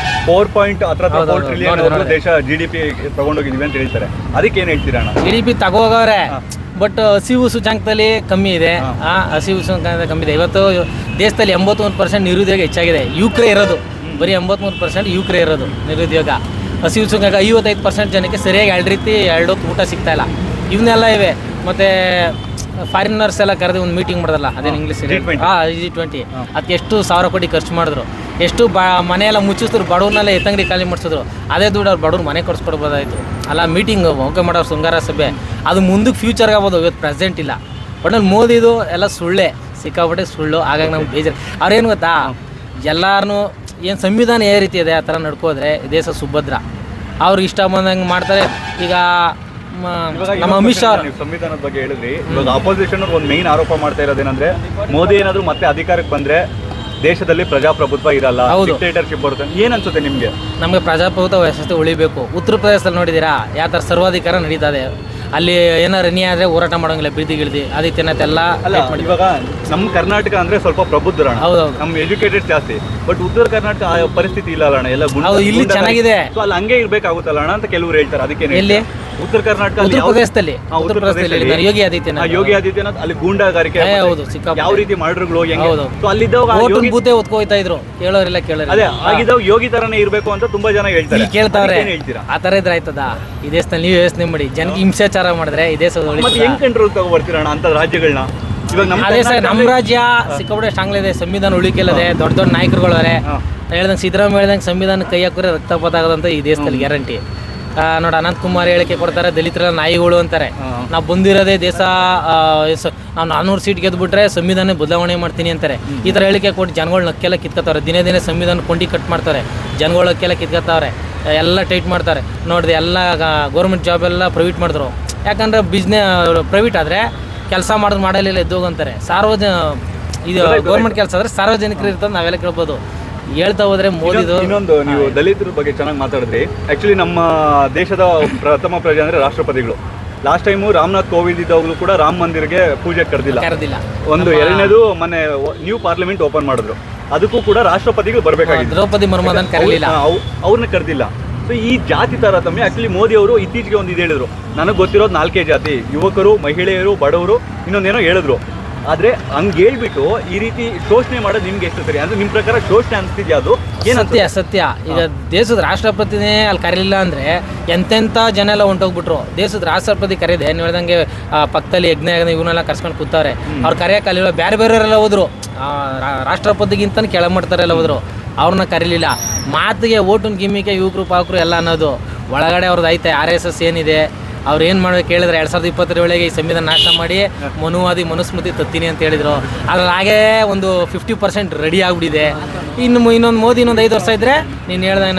4 ಟ್ರಿಲಿಯನ್ ದೇಶ GDP ತಗೊಂಡೋಗಿದೀವಿ ಅಂತ ಹೇಳ್ತಾರೆ. ಅದಕ್ಕೆ ಏನ್ ಹೇಳ್ತೀರಾ ಅಣ್ಣ? GDP ತಗೋಗವ್ರೆ, ಬಟ್ ಹಸಿವು ಸೂಚ್ಯಂಕದಲ್ಲಿ ಕಮ್ಮಿ ಇದೆ. ಹಸಿವು ಸೂಚ್ಯಂಕ ಕಮ್ಮಿ ಇದೆ. ಇವತ್ತು ದೇಶದಲ್ಲಿ 83% ನಿರುದ್ಯೋಗ ಹೆಚ್ಚಾಗಿದೆ. ಯುವಕರೇ ಇರೋದು, ಬರೀ 83% ಯುವಕರೇ ಇರೋದು ನಿರುದ್ಯೋಗ. ಹಸಿವು ಸೂಚ್ಯಂಕ 55% ಜನಕ್ಕೆ ಸರಿಯಾಗಿ 2 ರೀತಿ 2 ಹೊತ್ತು ಊಟ ಸಿಗ್ತಾ ಇಲ್ಲ. ಇವನ್ನೆಲ್ಲ ಇವೆ. ಮತ್ತು ಫಾರಿನರ್ಸ್ ಎಲ್ಲ ಕರೆದು ಒಂದು ಮೀಟಿಂಗ್ ಮಾಡಿದ್ರಲ್ಲ, ಅದೇನು ಇಂಗ್ಲೀಷ್ G20. ಅದಕ್ಕೆ ಎಷ್ಟು 1000 ಕೋಟಿ ಖರ್ಚು ಮಾಡಿದ್ರು. ಎಷ್ಟು ಮನೆಯೆಲ್ಲ ಮುಚ್ಚಿಸಿದ್ರು, ಬಡವ್ರನ್ನೆಲ್ಲ ಎತ್ತಂಗಡಿ ಖಾಲಿ ಮಾಡಿಸಿದ್ರು. ಅದೇ ದುಡ್ಡು ಅವ್ರು ಬಡವ್ರು ಮನೆ ಕೊಡಿಸ್ಕೊಡ್ಬೋದಾಯಿತು. ಅಲ್ಲ ಮೀಟಿಂಗ್ ಓಕೆ ಮಾಡೋರು ಶೃಂಗಾರ ಸಭೆ, ಅದು ಮುಂದಕ್ಕೆ ಫ್ಯೂಚರ್ಗೆ ಆಗ್ಬೋದು. ಇವತ್ತು ಪ್ರೆಸೆಂಟ್ ಇಲ್ಲ. ಬಟ್ ಅಲ್ಲಿ ಮೋದಿದು ಎಲ್ಲ ಸುಳ್ಳೇ, ಸಿಕ್ಕಾಪಟ್ಟೆ ಸುಳ್ಳು. ಹಾಗಾಗಿ ನಮ್ಗೆ ಬೇಜಾರು. ಅವ್ರೇನು ಗೊತ್ತಾ, ಎಲ್ಲಾರನ್ನೂ ಏನು ಸಂವಿಧಾನ ಯಾವ ರೀತಿ ಇದೆ ಆ ಥರ ನಡ್ಕೋದ್ರೆ ದೇಶ ಸುಭದ್ರ. ಅವ್ರಿಗೆ ಇಷ್ಟ ಬಂದಂಗೆ ಮಾಡ್ತಾರೆ. ಈಗ ನಮ್ಮ ಅಮಿತ್ ಶಾ ಸಂವಿಧಾನದ ಬಗ್ಗೆ ಹೇಳಿದ್ರಿ. ಇವಾಗ ಅಪೋಸಿಷನ್ ಒಂದು ಮೇನ್ ಆರೋಪ ಮಾಡ್ತಾ ಇರೋದೇನಂದ್ರೆ, ಮೋದಿ ಏನಾದ್ರು ಮತ್ತೆ ಅಧಿಕಾರಕ್ಕೆ ಬಂದ್ರೆ ದೇಶದಲ್ಲಿ ಪ್ರಜಾಪ್ರಭುತ್ವ ಇರಲ್ಲ, ಡಿಕ್ಟೇಟರ್ಶಿಪ್ ಬರುತ್ತೆ. ಏನ್ ಅನ್ಸುತ್ತೆ ನಿಮ್ಗೆ? ನಮಗೆ ಪ್ರಜಾಪ್ರಭುತ್ವ ವ್ಯವಸ್ಥೆ ಉಳಿಬೇಕು. ಉತ್ತರ ಪ್ರದೇಶದಲ್ಲಿ ನೋಡಿದ್ದೀರಾ ಯಾವ ಥರ ಸರ್ವಾಧಿಕಾರ ನಡೀತಾ ಇದೆ. ಅಲ್ಲಿ ಏನಾರು ಅನ್ಯಾಯ ಆದರೆ ಹೋರಾಟ ಮಾಡೋಂಗಿಲ್ಲ, ಬೀದಿಗಿಳಿದು ಆದಿತ್ಯನಾಥ್ ಎಲ್ಲ. ಇವಾಗ ನಮ್ಮ ಕರ್ನಾಟಕ ಅಂದ್ರೆ ಸ್ವಲ್ಪ ಪ್ರಬುದ್ಧರ, ಹೌದೌದು, ನಮ್ಮ ಎಜುಕೇಟೆಡ್ ಜಾಸ್ತಿ. ಬಟ್ ಉತ್ತರ ಕರ್ನಾಟಕ ಪರಿಸ್ಥಿತಿ ಇಲ್ಲ ಅಣ್ಣ, ಎಲ್ಲ ಇಲ್ಲಿ ಚೆನ್ನಾಗಿದೆ. ಅಲ್ಲಿ ಹಂಗೆ ಇರ್ಬೇಕಾಗುತ್ತಲ್ಲ ಅಣ್ಣ ಅಂತ ಕೆಲವರು ಹೇಳ್ತಾರೆ. ಅದಕ್ಕೆ ಎಲ್ಲಿ ಉತ್ತರ ಕರ್ನಾಟಕ ಉತ್ತರ ಪ್ರದೇಶದಲ್ಲಿ ಯೋಗಿ ಆದಿತ್ಯನಾಥ್ ಅಲ್ಲಿ ಗೂಂಡಾಗಾರಿಕೆ, ಯಾವ ರೀತಿ ಮಾಡ್ರುಗಳು ಅಲ್ಲಿದ್ದವಾಗ ಬೂತೆ ಓದ್ಕೋಯ್ತಾ ಇದ್ರು. ಕೇಳೋರಿಲ್ಲ ಅದೇ ಆಗಿದ್ದವ್ ಯೋಗಿ ತರನೇ ಇರ್ಬೇಕು ಅಂತ ತುಂಬಾ ಜನ ಹೇಳ್ತಾರೆ. ಕೇಳ್ತಾವ್ರೆ, ಆ ತರ ಇದ್ರೆ ಆಯ್ತದ? ಈ ದೇಶದಲ್ಲಿ ನೀವು ಯೋಚನೆ ಮಾಡಿ, ಜನಕ್ಕೆ ಹಿಂಸಾಚಾರ ಮಾಡಿದ್ರೆ ಈ ದೇಶದ ಹೆಂಗ್ ಕಂಟ್ರೋಲ್ ತಗೊಬರ್ತೀರಣ್ಣ ಅಂತ ರಾಜ್ಯಗಳನ್ನ? ಇವಾಗ ನಮ್ಮ ರಾಜ್ಯ ಸಿಕ್ಕಾಪಟ್ಟೆ ಸ್ಟ್ರಾಂಗ್ ಇದೆ, ಸಂವಿಧಾನ ಉಳಿಕೆಲ್ಲದೆ, ದೊಡ್ಡ ದೊಡ್ಡ ನಾಯಕರುಗಳವರೆ. ಹೇಳ್ದಂಗೆ ಸಿದ್ದರಾಮಯ್ಯ ಹೇಳ್ದಂಗೆ ಸಂವಿಧಾನ ಕೈ ಹಾಕಿದ್ರೆ ರಕ್ತಪಾತ ಆಗೋದಂತ ಈ ದೇಶದಲ್ಲಿ ಗ್ಯಾರಂಟಿ. ನೋಡಿ, ಅನಂತ್ ಕುಮಾರ್ ಹೇಳಿಕೆ ಕೊಡ್ತಾರೆ, ದಲಿತರೆಲ್ಲ ನಾಯಿಗಳು ಅಂತಾರೆ. ನಾವು ಬಂದಿರೋದೇ ದೇಶ, ನಾವು 400 ಸೀಟ್ ಗೆದ್ಬಿಟ್ರೆ ಸಂವಿಧಾನ ಬದಲಾವಣೆ ಮಾಡ್ತೀನಿ ಅಂತಾರೆ. ಈ ಥರ ಹೇಳಿಕೆ ಕೊಟ್ಟು ಜನಗಳು ನಕ್ಕೆಲ್ಲ ಕಿತ್ಕೋತಾರೆ. ದಿನೇ ಸಂವಿಧಾನ ಕೊಂಡಿ ಕಟ್ ಮಾಡ್ತಾರೆ, ಜನಗಳು ನಕ್ಕೆಲ್ಲ ಕಿತ್ಕೋತಾವ್ರೆ, ಎಲ್ಲ ಟೈಟ್ ಮಾಡ್ತಾರೆ. ನೋಡಿದೆ ಎಲ್ಲ ಗೌರ್ಮೆಂಟ್ ಜಾಬ್ ಎಲ್ಲ ಪ್ರೈವೇಟ್ ಮಾಡಿದ್ರು. ಯಾಕಂದ್ರೆ ಪ್ರೈವೇಟ್ ಆದರೆ ಕೆಲಸ ಮಾಡಲಿಲ್ಲ ಎದ್ದೋಗಂತಾರೆ. ಇದು ಗೌರ್ಮೆಂಟ್ ಕೆಲಸ ಆದರೆ ಸಾರ್ವಜನಿಕರು ಇರ್ತದೆ, ನಾವೆಲ್ಲ ಕೇಳ್ಬೋದು. ಹೇಳ್ತಾ ಹೋದ್ರೆ ಮೋದಿದು. ಇನ್ನೊಂದು, ನೀವು ದಲಿತರ ಬಗ್ಗೆ ಚೆನ್ನಾಗಿ ಮಾತಾಡಿದ್ರಿ. ಆಕ್ಚುಲಿ ನಮ್ಮ ದೇಶದ ಪ್ರಥಮ ಪ್ರಜೆ ಅಂದ್ರೆ ರಾಷ್ಟ್ರಪತಿಗಳು. ಲಾಸ್ಟ್ ಟೈಮು ರಾಮನಾಥ್ ಕೋವಿಂದ್ ಇದ್ದಾಗಲೂ ಕೂಡ ರಾಮ ಮಂದಿರಗೆ ಪೂಜೆ ಕರೆದಿಲ್ಲ. ಒಂದು ಎರಡನೇದು ಮೊನ್ನೆ ನ್ಯೂ ಪಾರ್ಲಿಮೆಂಟ್ ಓಪನ್ ಮಾಡಿದ್ರು, ಅದಕ್ಕೂ ಕೂಡ ರಾಷ್ಟ್ರಪತಿಗಳು ಬರಬೇಕಾಗಿತ್ತು. ದ್ರೌಪದಿ ಮುರ್ಮುದನ್ನ ಕರೆಯಲಿಲ್ಲ, ಅವ್ರನ್ನ ಕರೆದಿಲ್ಲ. ಸೊ ಈ ಜಾತಿ ತಾರತಮ್ಯ ಆಕ್ಚುಲಿ ಮೋದಿ ಅವರು ಇತ್ತೀಚೆಗೆ ಒಂದು ಇದು ಹೇಳಿದ್ರು. ನನಗೆ ಗೊತ್ತಿರೋದು 4 ಜಾತಿ: ಯುವಕರು, ಮಹಿಳೆಯರು, ಬಡವರು, ಇನ್ನೊಂದೇನೋ ಹೇಳಿದ್ರು. ಆದ್ರೆ ಹಂಗೆ ಹೇಳ್ಬಿಟ್ಟು ಈ ರೀತಿ ಶೋಷಣೆ ಮಾಡೋದು ನಿಮ್ಗೆ ಎಷ್ಟು ಸರಿ? ಅಂದ್ರೆ ನಿಮ್ ಪ್ರಕಾರ ಶೋಷಣೆ ಅನ್ಸ್ತಿದ್ಯಾ? ಅದು ಸತ್ಯ. ಈಗ ದೇಶದ ರಾಷ್ಟ್ರಪತಿನೇ ಅಲ್ಲಿ ಕರೀಲಿಲ್ಲ ಅಂದ್ರೆ ಎಂತೆಂಥ ಜನ ಎಲ್ಲ ಹೊಂಟೋಗ್ಬಿಟ್ರು. ದೇಶದ ರಾಷ್ಟ್ರಪತಿ ಕರೀದೆ, ನೀವು ಹೇಳ್ದಂಗೆ ಪಕ್ಕದಲ್ಲಿ ಯಜ್ಞ ಇವನ್ನೆಲ್ಲ ಕರ್ಸ್ಕೊಂಡು ಕೂತಾರೆ. ಅವ್ರು ಕರೆಯೋಕ್ಕಲ್ಲ, ಬೇರೆಯವರೆಲ್ಲ ಹೋದ್ರು. ರಾಷ್ಟ್ರಪತಿಗಿಂತ ಕೆಳಮಟ್ಟದವರೆಲ್ಲ ಹೋದ್ರು, ಅವ್ರನ್ನ ಕರೀಲಿಲ್ಲ. ಮಾತಿಗೆ ಓಟುನ್ ಗಿಮ್ಮಿಕೆ ಯುವಕರು ಪಾಕರು ಎಲ್ಲ ಅನ್ನೋದು ಒಳಗಡೆ ಅವ್ರದ್ದು ಐತೆ. RSS ಏನಿದೆ, ಅವ್ರು ಏನು ಮಾಡ್ಬೇಕು ಕೇಳಿದ್ರೆ 2020 ವೇಳೆಗೆ ಈ ಸಂವಿಧಾನ ನಾಶ ಮಾಡಿ ಮನುಸ್ಮೃತಿ ತತ್ತೀನಿ ಅಂತ ಹೇಳಿದ್ರು. ಅದ್ರಲ್ಲಿ ಹಾಗೇ ಒಂದು 50% ರೆಡಿ ಆಗ್ಬಿಟ್ಟಿದೆ. ಇನ್ನೊಂದು ಮೋದಿ ಇನ್ನೊಂದು 5 ವರ್ಷ ಇದ್ದರೆ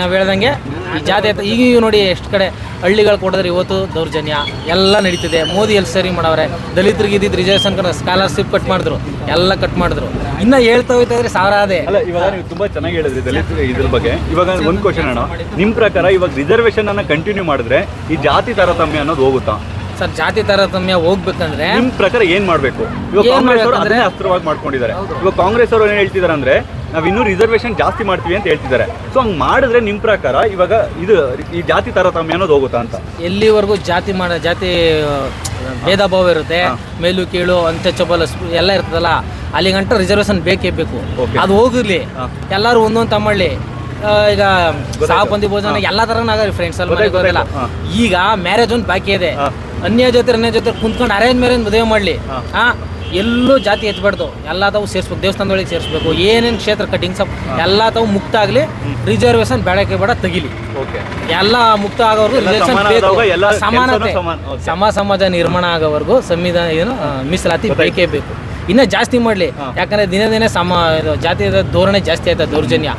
ನಾವು ಹೇಳ್ದಂಗೆ ಈ ಜಾತಿ ಈಗ ನೋಡಿ ಎಷ್ಟು ಕಡೆ ಹಳ್ಳಿಗಳು ಕೊಡಿದ್ರೆ ಇವತ್ತು ದೌರ್ಜನ್ಯ ಎಲ್ಲ ನಡೀತಿದೆ. ಮೋದಿ ಎಲ್ಲಿ ಸರಿ ಮಾಡವ್ರೆ? ದಲಿತರಿಗೆ ಇದ್ದಿದ್ದು ರಿಸರ್ವೇಷನ್ ಸ್ಕಾಲರ್ಶಿಪ್ ಕಟ್ ಮಾಡಿದ್ರು, ಎಲ್ಲ ಕಟ್ ಮಾಡಿದ್ರು. ಇನ್ನ ಹೇಳ್ತಾ ಹೋಯ್ತಾ ಇದ್ರೆ ಸಾವಿರ ಅದೇ. ಅಲ್ಲ, ಇವಾಗ ನೀವು ತುಂಬಾ ಚೆನ್ನಾಗಿ ಹೇಳಿದ್ರಿ ದಲಿತ ಇದ್ರ ಬಗ್ಗೆ. ಇವಾಗ ಒಂದು ಕ್ವಶನ್ ಅಣ್ಣ, ನಿಮ್ ಪ್ರಕಾರ ಇವಾಗ ರಿಸರ್ವೇಷನ್ ಅನ್ನ ಕಂಟಿನ್ಯೂ ಮಾಡಿದ್ರೆ ಈ ಜಾತಿ ತಾರತಮ್ಯ ಅನ್ನೋದು ಹೋಗುತ್ತಾ? ಸರ್, ಜಾತಿ ತಾರತಮ್ಯ ಹೋಗ್ಬೇಕಂದ್ರೆ ನಿಮ್ ಪ್ರಕಾರ ಏನ್ ಮಾಡ್ಬೇಕು? ಇವಾಗ ಕಾಂಗ್ರೆಸ್ ಅವರು ಅದನ್ನೇ ಅಸ್ತ್ರವಾಗಿ ಮಾಡ್ಕೊಂಡಿದ್ದಾರೆ. ಇವಾಗ ಕಾಂಗ್ರೆಸ್ ಅವರು ಏನ್ ಹೇಳ್ತಿದಾರೆ ಅಂದ್ರೆ, ನಾವ್ ಇನ್ನೂ ರಿಸರ್ವೇಷನ್ ಜಾಸ್ತಿ ಮಾಡ್ತೀವಿ ಅಂತ ಹೇಳ್ತಿದ್ದಾರೆ. ಸೊ ಹಂಗ್ ಮಾಡಿದ್ರೆ ನಿಮ್ ಪ್ರಕಾರ ಇವಾಗ ಈ ಜಾತಿ ತಾರತಮ್ಯ ಅನ್ನೋದು ಹೋಗುತ್ತಾ ಅಂತ? ಎಲ್ಲಿವರೆಗೂ ಜಾತಿ ಭೇದ ಭಾವ ಇರುತ್ತೆ, ಮೇಲು ಕೀಳು ಅನ್ಟಚಬಲ್ ಎಲ್ಲ ಇರ್ತದಲ್ಲ, ಅಲ್ಲಿಗಂಟ ರಿಸರ್ವೇಷನ್ ಬೇಕೇ ಬೇಕು. ಅದು ಹೋಗಿರ್ಲಿ, ಎಲ್ಲರೂ ಒಂದೊಂದು ತಮ್ಮಳ್ಳಿ. ಈಗ ಸಾವು ಬಂದಿ ಭೋಜನ ಎಲ್ಲ ತರ ಫ್ರೆಂಡ್ಸ್ ಅಲ್ಲಿ. ಈಗ ಮ್ಯಾರೇಜ್ ಒಂದು ಬಾಕಿ ಇದೆ, ಅನ್ಯ ಜೊತೆ ಕುಂತ್ಕೊಂಡು ಅರೇಂಜ್ ಮ್ಯಾರೇಜ್ ಮದುವೆ ಮಾಡಲಿ. ಎಲ್ಲೂ ಜಾತಿ ಎತ್ತಬಾರ್ದು, ಎಲ್ಲ ತಾವು ಸೇರಿಸ್ಬೇಕು, ದೇವಸ್ಥಾನದೊಳಗೆ ಸೇರಿಸ್ಬೇಕು, ಏನೇನು ಕ್ಷೇತ್ರ ಕಟ್ಟಿಂಗ್ಸ್ ಎಲ್ಲ ತಾವು ಮುಕ್ತ ಆಗಲಿ, ರಿಸರ್ವೇಷನ್ ಬೇಡಕ್ಕೆ ಬೇಡ ತೆಗಿಲಿ, ಎಲ್ಲ ಮುಕ್ತ ಆಗೋವರೆಗೂ ರಿಸರ್ವೇಷನ್ ಬೇಕು, ಸಮಾನತೆ ಸಮಾಜ ನಿರ್ಮಾಣ ಆಗೋವರೆಗೂ ಸಂವಿಧಾನ ಏನು ಮೀಸಲಾತಿ ಬೇಕೇ ಬೇಕು. ಇನ್ನೂ ಜಾಸ್ತಿ ಮಾಡಲಿ, ಯಾಕಂದರೆ ದಿನೇ ದಿನೇ ಜಾತಿಯ ಧೋರಣೆ ಜಾಸ್ತಿ ಆಯ್ತದೆ, ದೌರ್ಜನ್ಯ,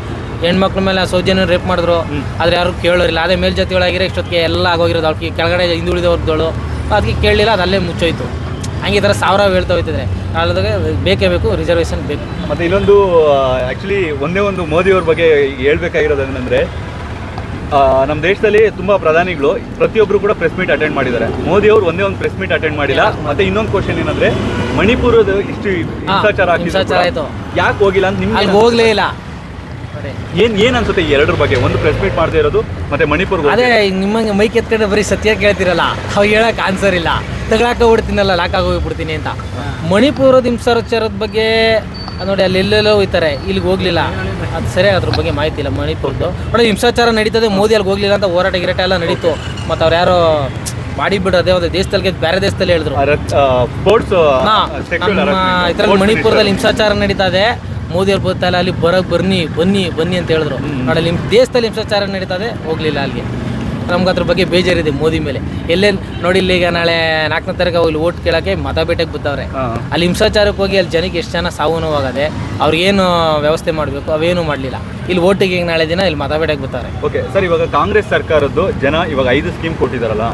ಹೆಣ್ಮಕ್ಳ ಮೇಲೆ ಸೌಜನ್ಯ ರೇಪ್ ಮಾಡಿದ್ರು, ಆದರೆ ಯಾರು ಕೇಳೋರಿಲ್ಲ. ಅದೇ ಮೇಲ್ಜಾತಿಗಳಾಗಿರೋ ಇಷ್ಟೊತ್ತಿಗೆ ಎಲ್ಲ ಆಗೋಗಿರೋದು, ಅವ್ರಿಗೆ ಕೆಳಗಡೆ ಹಿಂದುಳಿದವ್ರಗಳು ಅದಕ್ಕೆ ಕೇಳಲಿಲ್ಲ, ಅದು ಅಲ್ಲೇ ಮುಚ್ಚೋಯ್ತು. ಹಂಗೆ ಈ ಥರ ಸಾವಿರ ಹೇಳ್ತಾ ಹೋಗ್ತಿದ್ರೆ ಅಲ್ಲದಾಗ ಬೇಕೇ ಬೇಕು, ರಿಸರ್ವೇಷನ್ ಬೇಕು. ಮತ್ತು ಇನ್ನೊಂದು ಆ್ಯಕ್ಚುಲಿ ಒಂದೇ ಒಂದು ಮೋದಿಯವ್ರ ಬಗ್ಗೆ ಹೇಳ್ಬೇಕಾಗಿರೋದೇನೆಂದರೆ, ನಮ್ಮ ದೇಶದಲ್ಲಿ ತುಂಬ ಪ್ರಧಾನಿಗಳು ಪ್ರತಿಯೊಬ್ಬರು ಕೂಡ ಪ್ರೆಸ್ ಮೀಟ್ ಅಟೆಂಡ್ ಮಾಡಿದ್ದಾರೆ. ಮೋದಿ ಅವರು ಒಂದೇ ಒಂದು ಪ್ರೆಸ್ ಮೀಟ್ ಅಟೆಂಡ್ ಮಾಡಿಲ್ಲ. ಮತ್ತೆ ಇನ್ನೊಂದು ಕ್ವಶನ್ ಏನಂದ್ರೆ, ಮಣಿಪುರದ ಇಷ್ಟು ಹಿಂಸಾಚಾರ ಆಯಿತು, ಯಾಕೆ ಹೋಗಿಲ್ಲ ಅಂತ ನಿಮ್ಗೆ ಹೋಗ್ಲೇ ಇಲ್ಲ. ಏನ್ ಅನ್ಸುತ್ತೆ ಈ ಎರಡರ ಬಗ್ಗೆ? ಒಂದು ಪ್ರೆಸ್ ಮೀಟ್ ಮಾಡದೇ ಇರೋದು, ಮತ್ತೆ ಮಣಿಪುರ. ಅದೇ ನಿಮ್ಮಂಗೆ ಮೈಕ್ ಎತ್ಕೊಂಡು ಬರೀ ಸತ್ಯ ಕೇಳ್ತಿರಲ್ಲ, ಅವಾಗ ಹೇಳಕ್ ಆನ್ಸರ್ ಇಲ್ಲ, ತಗೊಳಕ ಹೋಗ್ಬಿಡ್ತೀನಲ್ಲ, ಲಾಕ್ ಹೋಗ್ಬಿಡ್ತೀನಿ ಅಂತ. ಮಣಿಪುರದ ಹಿಂಸಾಚಾರದ ಬಗ್ಗೆ ನೋಡಿ, ಅಲ್ಲಿ ಎಲ್ಲೆಲ್ಲೋ ಹೋಗ್ತಾರೆ, ಇಲ್ಲಿಗೆ ಹೋಗ್ಲಿಲ್ಲ, ಅದು ಸರಿಯಾಗಿ ಅದ್ರ ಬಗ್ಗೆ ಮಾಹಿತಿ ಇಲ್ಲ. ಮಣಿಪುರದ್ದು ನೋಡಿ ಹಿಂಸಾಚಾರ ನಡೀತದೆ, ಮೋದಿ ಅಲ್ಲಿಗೆ ಹೋಗ್ಲಿಲ್ಲ ಅಂತ ಹೋರಾಟ ಗಿರಾಟ ಎಲ್ಲ ನಡೀತು. ಮತ್ತು ಅವ್ರು ಯಾರೋ ಬಾಡಿ ಬಿಡ್ರು, ಅದೇ ಒಂದು ದೇಶದಲ್ಲಿ ಬೇರೆ ದೇಶದಲ್ಲಿ ಹೇಳಿದ್ರು. ನಮ್ಮ ಮಣಿಪುರದಲ್ಲಿ ಹಿಂಸಾಚಾರ ನಡೀತಾ ಇದೆ, ಮೋದಿ ಅವ್ರು ಬರ್ತಾ ಇಲ್ಲ, ಅಲ್ಲಿ ಬನ್ನಿ ಅಂತ ಹೇಳಿದ್ರು. ನೋಡಿ ನಿಮ್ಮ ದೇಶದಲ್ಲಿ ಹಿಂಸಾಚಾರ ನಡೀತದೆ, ಹೋಗ್ಲಿಲ್ಲ ಅಲ್ಲಿಗೆ. ನಮ್ಗೆ ಅದ್ರ ಬಗ್ಗೆ ಬೇಜಾರಿದೆ ಮೋದಿ ಮೇಲೆ. ಎಲ್ಲೇ ನೋಡಿ, ಇಲ್ಲಿ ಈಗ ನಾಳೆ 4ನೇ ತಾರೀಕು ಹೋಗಿ ಓಟ್ ಕೇಳೋಕ್ಕೆ ಮತಬೇಟೆಗೆ ಬಿದ್ದವ್ರೆ. ಅಲ್ಲಿ ಹಿಂಸಾಚಾರಕ್ಕೆ ಹೋಗಿ ಅಲ್ಲಿ ಜನಕ್ಕೆ ಎಷ್ಟು ಜನ ಸಾವು ನೋವಾಗದೆ, ಅವ್ರಿಗೇನು ವ್ಯವಸ್ಥೆ ಮಾಡಬೇಕು ಅವೇನು ಮಾಡಲಿಲ್ಲ. ಇಲ್ಲಿ ಓಟಿಗೆ ನಾಳೆ ದಿನ ಇಲ್ಲಿ ಮತಬೇಟೆಗೆ ಬಿದ್ದವ್ರೆ. ಓಕೆ ಸರ್, ಇವಾಗ ಕಾಂಗ್ರೆಸ್ ಸರ್ಕಾರದ್ದು ಜನ ಇವಾಗ 5 ಸ್ಕೀಮ್ ಕೊಟ್ಟಿದ್ದಾರಲ್ಲ,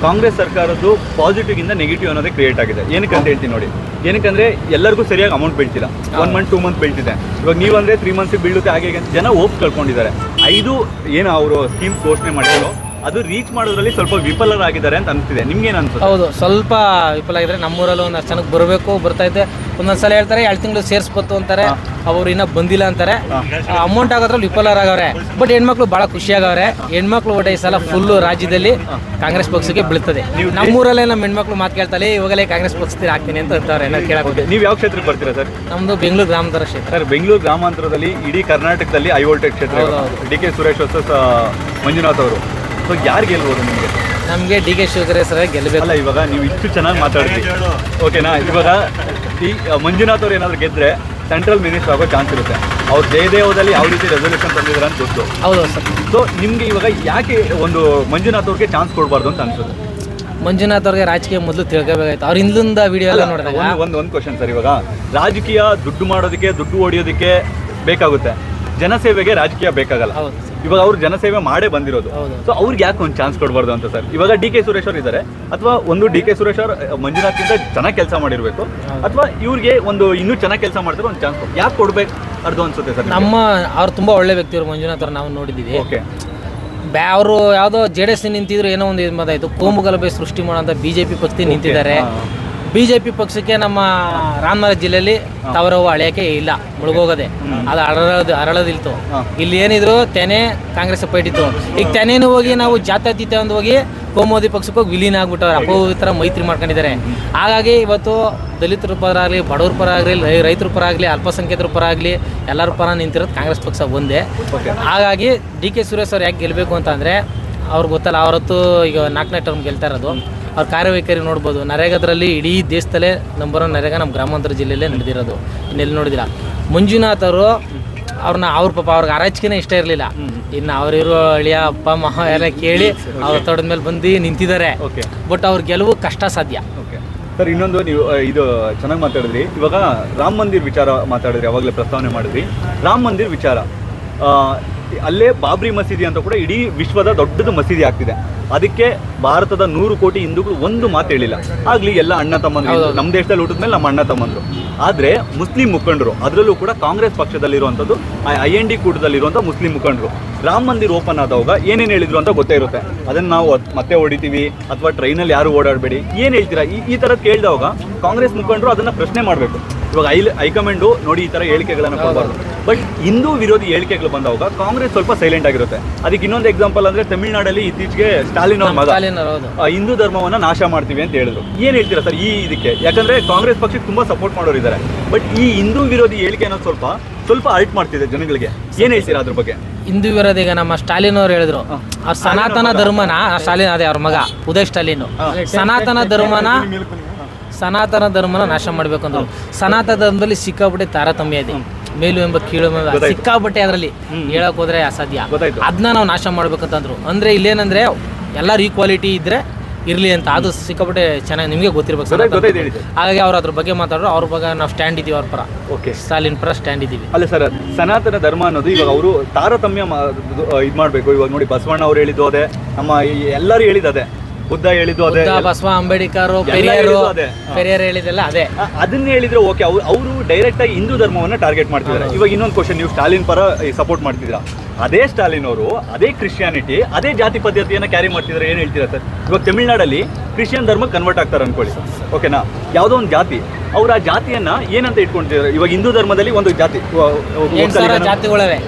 ಕಾಂಗ್ರೆಸ್ ಸರ್ಕಾರದ್ದು ಪಾಸಿಟಿವ್ಗಿಂತ ನೆಗೆಟಿವ್ ಅನ್ನೋದೇ ಕ್ರಿಯೇಟ್ ಆಗಿದೆ. ಏನಕ್ಕೆ ಅಂತ ಹೇಳ್ತೀನಿ ನೋಡಿ. ಏನಕ್ಕಂದ್ರೆ ಎಲ್ಲರಿಗೂ ಸರಿಯಾಗಿ ಅಮೌಂಟ್ ಬೀಳ್ತಿಲ್ಲ. 1 ಮಂತ್ 2 ಮಂತ್ ಬೀಳ್ತಿದೆ. ಇವಾಗ ನೀವಂದ್ರೆ 3 ಮಂತ್ಸಿಗೆ ಬೀಳುತ್ತೆ, ಹಾಗೆ ಜನ ಹೋಪ್ ಕಳ್ಕೊಂಡಿದ್ದಾರೆ. 5 ಏನು ಅವರು ಸ್ಕೀಮ್ ಘೋಷಣೆ ಮಾಡಿದ್ರು ಅದು ರೀಚ್ ಮಾಡೋದ್ರಲ್ಲಿ ಸ್ವಲ್ಪ ವಿಫಲರಾಗಿದ್ದಾರೆ ಅಂತ ಅನಿಸ್ತಿದೆ. ನಿಮ್ಗೇನು ಅನ್ಸುತ್ತೆ? ಹೌದು, ಸ್ವಲ್ಪ ವಿಫಲ ಆಗಿದ್ದಾರೆ. ನಮ್ಮೂರಲ್ಲಿ ಒಂದು ಅಷ್ಟು ಜನಕ್ಕೆ ಬರಬೇಕು, ಬರ್ತೈತೆ. ಒಂದೊಂದ್ಸಲ ಹೇಳ್ತಾರೆ 2 ತಿಂಗಳು ಸೇರಿಸ್ಬೋದು ಅಂತಾರೆ, ಅವ್ರು ಇನ್ನೂ ಬಂದಿಲ್ಲ ಅಂತಾರೆ. ಅಮೌಂಟ್ ಆಗೋದ್ರಲ್ಲಿ ವಿಫಲರಾಗವ್ರೆ. ಬಟ್ ಹೆಣ್ಮಕ್ಳು ಭಾಳ ಖುಷಿಯಾಗವ್ರೆ. ಹೆಣ್ಮಕ್ಳು ಓಟ ಈ ಸಲ ಫುಲ್ಲು ರಾಜ್ಯದಲ್ಲಿ ಕಾಂಗ್ರೆಸ್ ಪಕ್ಷಕ್ಕೆ ಬೀಳ್ತದೆ. ನಮ್ಮೂರಲ್ಲೇ ನಮ್ಮ ಹೆಣ್ಮಕ್ಳು ಮಾತು ಕೇಳ್ತಾರೆ, ಇವಾಗಲೇ ಕಾಂಗ್ರೆಸ್ ಪಕ್ಷದಲ್ಲಿ ಆಗ್ತೀನಿ ಅಂತ ಅಂತಾರೆ. ಏನಾದ್ರು ಕೇಳಕ್ಕೆ. ನೀವು ಯಾವ ಕ್ಷೇತ್ರಕ್ಕೆ ಬರ್ತೀರಾ ಸರ್? ನಮ್ಮದು ಬೆಂಗಳೂರು ಗ್ರಾಮಾಂತರ ಕ್ಷೇತ್ರ. ಸರ್, ಬೆಂಗಳೂರು ಗ್ರಾಮಾಂತರದಲ್ಲಿ ಇಡೀ ಕರ್ನಾಟಕದಲ್ಲಿ ಹೈ ವೋಲ್ಟೇಜ್ ಕ್ಷೇತ್ರ. D K Suresh versus Manjunath ಅವರು. ಸೊ ಯಾರು ಗೆಲ್ಬೋದು ನಿಮಗೆ? ನಮಗೆ ಡಿ ಕೆ ಶಿವಕುಮಾರ್ ಸರ್ ಗೆಲ್ಲಬೇಕು. ಅಲ್ಲ, ಇವಾಗ ನೀವು ಇಷ್ಟು ಚೆನ್ನಾಗಿ ಮಾತಾಡ್ತೀವಿ, ಓಕೆನಾ? ಇವಾಗ ಈ ಮಂಜುನಾಥ್ ಅವ್ರು ಏನಾದರೂ ಗೆದ್ದರೆ ಸೆಂಟ್ರಲ್ ಮಿನಿಸ್ಟರ್ ಆಗೋ ಚಾನ್ಸ್ ಇರುತ್ತೆ. ಅವ್ರು ಜಯದೇವದಲ್ಲಿ ಯಾವ ರೀತಿ ರೆಸಲ್ಯೂಷನ್ ತಂದಿದ್ದಾರೆ ಅಂತ ಗೊತ್ತು. ಹೌದು ಸರ್. ಸೊ ನಿಮಗೆ ಇವಾಗ ಯಾಕೆ ಒಂದು ಮಂಜುನಾಥ್ ಅವ್ರಿಗೆ ಚಾನ್ಸ್ ಕೊಡಬಾರ್ದು ಅಂತ ಅನ್ಸುತ್ತೆ? ಮಂಜುನಾಥ್ ಅವ್ರಿಗೆ ರಾಜಕೀಯ ಮೊದಲು ತಿಳ್ಕೋಬೇಕಾಯ್ತು. ಅವ್ರ ಹಿಂದಿಂದ ವಿಡಿಯೋ ಎಲ್ಲ ನೋಡಿದಾಗ ಒಂದು ಕ್ವಶನ್ ಸರ್. ಇವಾಗ ರಾಜಕೀಯ ದುಡ್ಡು ಮಾಡೋದಕ್ಕೆ, ದುಡ್ಡು ಹೊಡಿಯೋದಕ್ಕೆ ಬೇಕಾಗುತ್ತೆ, ಜನಸೇವೆಗೆ ರಾಜಕೀಯ ಬೇಕಾಗಲ್ಲ. ಇವಾಗ ಅವ್ರು ಜನಸೇವೆ ಮಾಡೇ ಬಂದಿರೋದು. ಸೊ ಅವ್ರಿಗೆ ಯಾಕೆ ಒಂದು ಚಾನ್ಸ್ ಕೊಡಬಾರ್ದು ಅಂತ ಸರ್? ಇವಾಗ ಡಿ ಕೆ ಸುರೇಶ್ ಅವರು ಇದ್ದಾರೆ, ಅಥವಾ ಒಂದು ಡಿ ಕೆ ಸುರೇಶ್ ಅವರು ಮಂಜುನಾಥ್ಗಿಂತ ಚೆನ್ನಾಗಿ ಕೆಲಸ ಮಾಡಿರಬೇಕು, ಅಥವಾ ಇವ್ರಿಗೆ ಒಂದು ಇನ್ನೂ ಚೆನ್ನಾಗಿ ಕೆಲಸ ಮಾಡ್ತಾರೆ ಒಂದು ಚಾನ್ಸ್ ಯಾಕೆ ಕೊಡ್ಬೇಕು ಅರ್ದು ಅನ್ಸುತ್ತೆ ಸರ್? ಅವ್ರು ತುಂಬಾ ಒಳ್ಳೆ ವ್ಯಕ್ತಿ ಅವರು, ಮಂಜುನಾಥ್ ಅವ್ರು ನಾವು ನೋಡಿದ್ದೀವಿ. ಓಕೆ, ಅವರು ಯಾವುದೋ JDS ನಿಂತಿದ್ರು, ಏನೋ ಒಂದು ಇದಾಯಿತು, ಕೋಮು ಗಲಭೆ ಸೃಷ್ಟಿ ಮಾಡೋಂಥ BJP ಪಕ್ಷದಲ್ಲಿ ನಿಂತಿದ್ದಾರೆ. BJP ಪಕ್ಷಕ್ಕೆ ನಮ್ಮ ರಾಮನಗರ ಜಿಲ್ಲೆಯಲ್ಲಿ ತಾವರವು ಅಳೆಯೋಕೆ ಇಲ್ಲ, ಮುಳುಗೋಗದೆ ಅದು ಅರಳದಿಲ್ತು. ಇಲ್ಲಿ ಏನಿದ್ರು ತೆನೆ ಕಾಂಗ್ರೆಸ್ ಪೈಟಿತ್ತು. ಈಗ ತೆನೇನು ಹೋಗಿ ನಾವು ಜಾತ್ಯತೀತ ಒಂದು ಹೋಗಿ ಕೋಮೋದಿ ಪಕ್ಷಕ್ಕೆ ಹೋಗಿ ವಿಲೀನ ಆಗ್ಬಿಟ್ಟವ್ರೆ, ಅಪವಿತ್ರ ಮೈತ್ರಿ ಮಾಡ್ಕೊಂಡಿದ್ದಾರೆ. ಹಾಗಾಗಿ ಇವತ್ತು ದಲಿತರ ಪರ ಆಗಲಿ, ಬಡವ್ರ ಪರ ಆಗಲಿ, ರೈತರ ಪರ ಆಗಲಿ, ಅಲ್ಪಸಂಖ್ಯಾತರ ಪರ ಆಗಲಿ, ಎಲ್ಲರ ಪರ ನಿಂತಿರೋದು ಕಾಂಗ್ರೆಸ್ ಪಕ್ಷ ಒಂದೇ. ಹಾಗಾಗಿ ಡಿ ಕೆ ಸುರೇಶ್ ಅವ್ರು ಯಾಕೆ ಗೆಲ್ಲಬೇಕು ಅಂತಂದರೆ, ಅವ್ರಿಗೆ ಗೊತ್ತಲ್ಲ, ಅವರತ್ತು ಈಗ 4ನೇ ಟರ್ಮ್ ಗೆಲ್ತಾ ಇರೋದು. ಅವ್ರ ಕಾರ್ಯವೈಖರಿ ನೋಡ್ಬೋದು. ನರೇಗಾದ್ರಲ್ಲಿ ಇಡೀ ದೇಶದಲ್ಲೇ ನಂಬರ್ 1 ನರೇಗಾ ನಮ್ಮ ಗ್ರಾಮಾಂತರ ಜಿಲ್ಲೆಯಲ್ಲೇ ನಡೆದಿರೋದು, ಇನ್ನೆಲ್ಲಿ ನೋಡಿದಿಲ್ಲ. ಮಂಜುನಾಥ್ ಅವರು ಅವ್ರ ಪಾಪ ಅವ್ರಿಗೆ ಆರೈಕೆನೇ ಇಷ್ಟ ಇರಲಿಲ್ಲ. ಇನ್ನು ಅವರಿರೋ ಅಳಿಯ ಅಪ್ಪ ಮಹ ಎಲ್ಲ ಕೇಳಿ ಅವ್ರ ತೊಡದ ಮೇಲೆ ಬಂದು ನಿಂತಿದ್ದಾರೆ. ಬಟ್ ಅವ್ರ ಗೆಲುವು ಕಷ್ಟ ಸಾಧ್ಯ. ಸರ್, ಇನ್ನೊಂದು ನೀವು ಇದು ಚೆನ್ನಾಗಿ ಮಾತಾಡಿದ್ರಿ. ಇವಾಗ ರಾಮ ಮಂದಿರ್ ವಿಚಾರ ಮಾತಾಡಿದ್ರಿ, ಅವಾಗಲೇ ಪ್ರಸ್ತಾವನೆ ಮಾಡಿದ್ರಿ. ರಾಮ ಮಂದಿರ್ ವಿಚಾರ, ಅಲ್ಲೇ ಬಾಬ್ರಿ ಮಸೀದಿ ಅಂತ ಕೂಡ ಇಡೀ ವಿಶ್ವದ ದೊಡ್ಡದು ಮಸೀದಿ ಆಗ್ತಿದೆ. ಅದಕ್ಕೆ ಭಾರತದ 100 ಕೋಟಿ ಹಿಂದೂಗಳು ಒಂದು ಮಾತು ಹೇಳಿಲ್ಲ. ಆಗ್ಲಿ ಎಲ್ಲ ಅಣ್ಣ ತಮ್ಮಂದ್ರು, ನಮ್ಮ ದೇಶದಲ್ಲಿ ಹುಟ್ಟಿದ ಮೇಲೆ ನಮ್ಮ ಅಣ್ಣ ತಮ್ಮಂದ್ರು. ಆದರೆ ಮುಸ್ಲಿಂ ಮುಖಂಡರು, ಅದರಲ್ಲೂ ಕೂಡ ಕಾಂಗ್ರೆಸ್ ಪಕ್ಷದಲ್ಲಿರುವಂಥದ್ದು, IND ಕೂಟದಲ್ಲಿರುವಂಥ ಮುಸ್ಲಿಂ ಮುಖಂಡರು ರಾಮ ಮಂದಿರ್ ಓಪನ್ ಆದವಾಗ ಏನೇನು ಹೇಳಿದ್ರು ಅಂತ ಗೊತ್ತೇ ಇರುತ್ತೆ. ಅದನ್ನು ನಾವು ಮತ್ತೆ ಹೊಡಿತೀವಿ, ಅಥವಾ ಟ್ರೈನಲ್ಲಿ ಯಾರು ಓಡಾಡಬೇಡಿ, ಏನು ಹೇಳ್ತೀರಾ ಈ ಥರ ಕೇಳಿದವಾಗ ಕಾಂಗ್ರೆಸ್ ಮುಖಂಡರು ಅದನ್ನು ಪ್ರಶ್ನೆ ಮಾಡಬೇಕು. ಇವಾಗ ಹೈಕಮಾಂಡು ನೋಡಿ ಈ ಥರ ಹೇಳಿಕೆಗಳನ್ನು ಕೊಡಬಾರ್ದು. ಬಟ್ ಹಿಂದೂ ವಿರೋಧಿ ಹೇಳಿಕೆಗಳು ಬಂದಾಗ ಕಾಂಗ್ರೆಸ್ ಸ್ವಲ್ಪ ಸೈಲೆಂಟ್ ಆಗಿರುತ್ತೆ. ಅದಕ್ಕೆ ಇನ್ನೊಂದು ಎಕ್ಸಾಂಪಲ್ ಅಂದರೆ, ತಮಿಳುನಾಡಲ್ಲಿ ಇತ್ತೀಚೆಗೆ ಸ್ಟಾಲಿನ್ ಅವ್ರ ಮಗ ಹಿಂದೂ ಧರ್ಮವನ್ನು ನಾಶ ಮಾಡ್ತೀವಿ ಅಂತ ಹೇಳಿದ್ರು. ಏನು ಹೇಳ್ತೀರಾ ಸರ್ ಈ ಇದಕ್ಕೆ? ಯಾಕಂದರೆ ಕಾಂಗ್ರೆಸ್ ಪಕ್ಷಕ್ಕೆ ತುಂಬ ಸಪೋರ್ಟ್ ಮಾಡೋರು ಇದ್ದಾರೆ. ಬಟ್ ಈ ಹಿಂದೂ ವಿರೋಧಿ ಹೇಳಿಕೆ ಅನ್ನೋದು ಸ್ವಲ್ಪ ಅರ್ಟ್ ಮಾಡ್ತಿದೆ ಜನಗಳಿಗೆ. ಏನು ಹೇಳ್ತೀರಾ ಅದ್ರ ಬಗ್ಗೆ? ಹಿಂದೂ ವಿರೋಧಿ ಈಗ ನಮ್ಮ ಸ್ಟಾಲಿನ್ ಅವ್ರು ಹೇಳಿದ್ರು ಅವ್ರ ಸನಾತನ ಧರ್ಮನ ಸ್ಟಾಲಿನ್ ಅದೇ ಅವ್ರ ಮಗ ಉದಯ್ ಸ್ಟಾಲಿನ್ ಸನಾತನ ಧರ್ಮನ ನಾಶ ಮಾಡ್ಬೇಕಂದ್ರು. ಸನಾತನ ಧರ್ಮದಲ್ಲಿ ಸಿಕ್ಕಾಪಟ್ಟೆ ತಾರತಮ್ಯ ಇದೆ, ಮೇಲು ಎಂಬ ಕೀಳು ಸಿಕ್ಕಾಪಟ್ಟೆ ಅದರಲ್ಲಿ ಹೇಳಕ್ ಹೋದ್ರೆ ಅಸಾಧ್ಯ. ಅದನ್ನ ನಾವು ನಾಶ ಮಾಡ್ಬೇಕಂತಂದ್ರು. ಅಂದ್ರೆ ಇಲ್ಲೇನಂದ್ರೆ ಎಲ್ಲರೂ ಈಕ್ವಾಲಿಟಿ ಇದ್ರೆ ಇರ್ಲಿ ಅಂತ, ಅದು ಸಿಕ್ಕಾಪಟ್ಟೆ ಚೆನ್ನಾಗಿ ನಿಮಗೆ ಗೊತ್ತಿರ್ಬೇಕು. ಹಾಗಾಗಿ ಅವ್ರು ಅದ್ರ ಬಗ್ಗೆ ಮಾತಾಡೋರು, ಅವ್ರ ಬಗ್ಗೆ ನಾವು ಸ್ಟ್ಯಾಂಡ್ ಇದೀವಿ, ಅವ್ರ ಪರ. ಓಕೆ, ಸ್ಟಾಲಿನ್ ಪರ ಸ್ಟ್ಯಾಂಡ್ ಇದೀವಿ. ಅಲ್ಲ ಸರ್, ಸನಾತನ ಧರ್ಮ ಅನ್ನೋದು ಇವಾಗ ಅವರು ತಾರತಮ್ಯ ಇದು ಮಾಡಬೇಕು. ಇವಾಗ ನೋಡಿ, ಬಸವಣ್ಣ ಅವ್ರು ಹೇಳಿದ್ದು ಅದೇ, ನಮ್ಮ ಎಲ್ಲರೂ ಹೇಳಿದ್ದು ಅದೇ, ಬುದ್ಧ ಹೇಳಿದ್ದು ಅದೇ, ಬಸವ, ಅಂಬೇಡ್ಕರ್, ಪೆರಿಯರ್ ಹೇಳಿದೆಲ್ಲ ಅದೇ. ಅದನ್ನ ಹೇಳಿದ್ರೆ ಓಕೆ, ಅವರು ಡೈರೆಕ್ಟ್ ಆಗಿ ಹಿಂದೂ ಧರ್ಮವನ್ನ ಟಾರ್ಗೆಟ್ ಮಾಡ್ತಿದ್ದಾರೆ. ಇವಾಗ ಇನ್ನೊಂದು ಕ್ವಶನ್, ನೀವು ಸ್ಟಾಲಿನ್ ಪರ ಸಪೋರ್ಟ್ ಮಾಡ್ತಿದ್ದೀರಾ, ಅದೇ ಸ್ಟಾಲಿನ್ ಅವರು ಅದೇ ಕ್ರಿಶ್ಚಿಯಾನಿಟಿ, ಅದೇ ಜಾತಿ ಪದ್ಧತಿಯನ್ನ ಕ್ಯಾರಿ ಮಾಡ್ತಿದ್ದಾರೆ, ಏನು ಹೇಳ್ತೀರಾ ಸರ್? ಇವಾಗ ತಮಿಳ್ನಾಡಲ್ಲಿ ಕ್ರಿಶ್ಚಿಯನ್ ಧರ್ಮಕ್ಕೆ ಕನ್ವರ್ಟ್ ಆಗ್ತಾರೆ ಅನ್ಕೊಳ್ಳಿ, ಓಕೆನಾ? ಯಾವುದೋ ಒಂದು ಜಾತಿ, ಅವ್ರು ಆ ಜಾತಿಯನ್ನ ಏನಂತ ಇಟ್ಕೊಂಡಿದ್ದಾರೆ? ಇವಾಗ ಹಿಂದೂ ಧರ್ಮದಲ್ಲಿ ಒಂದು ಜಾತಿ ಜಾತಿಗಳವೆ,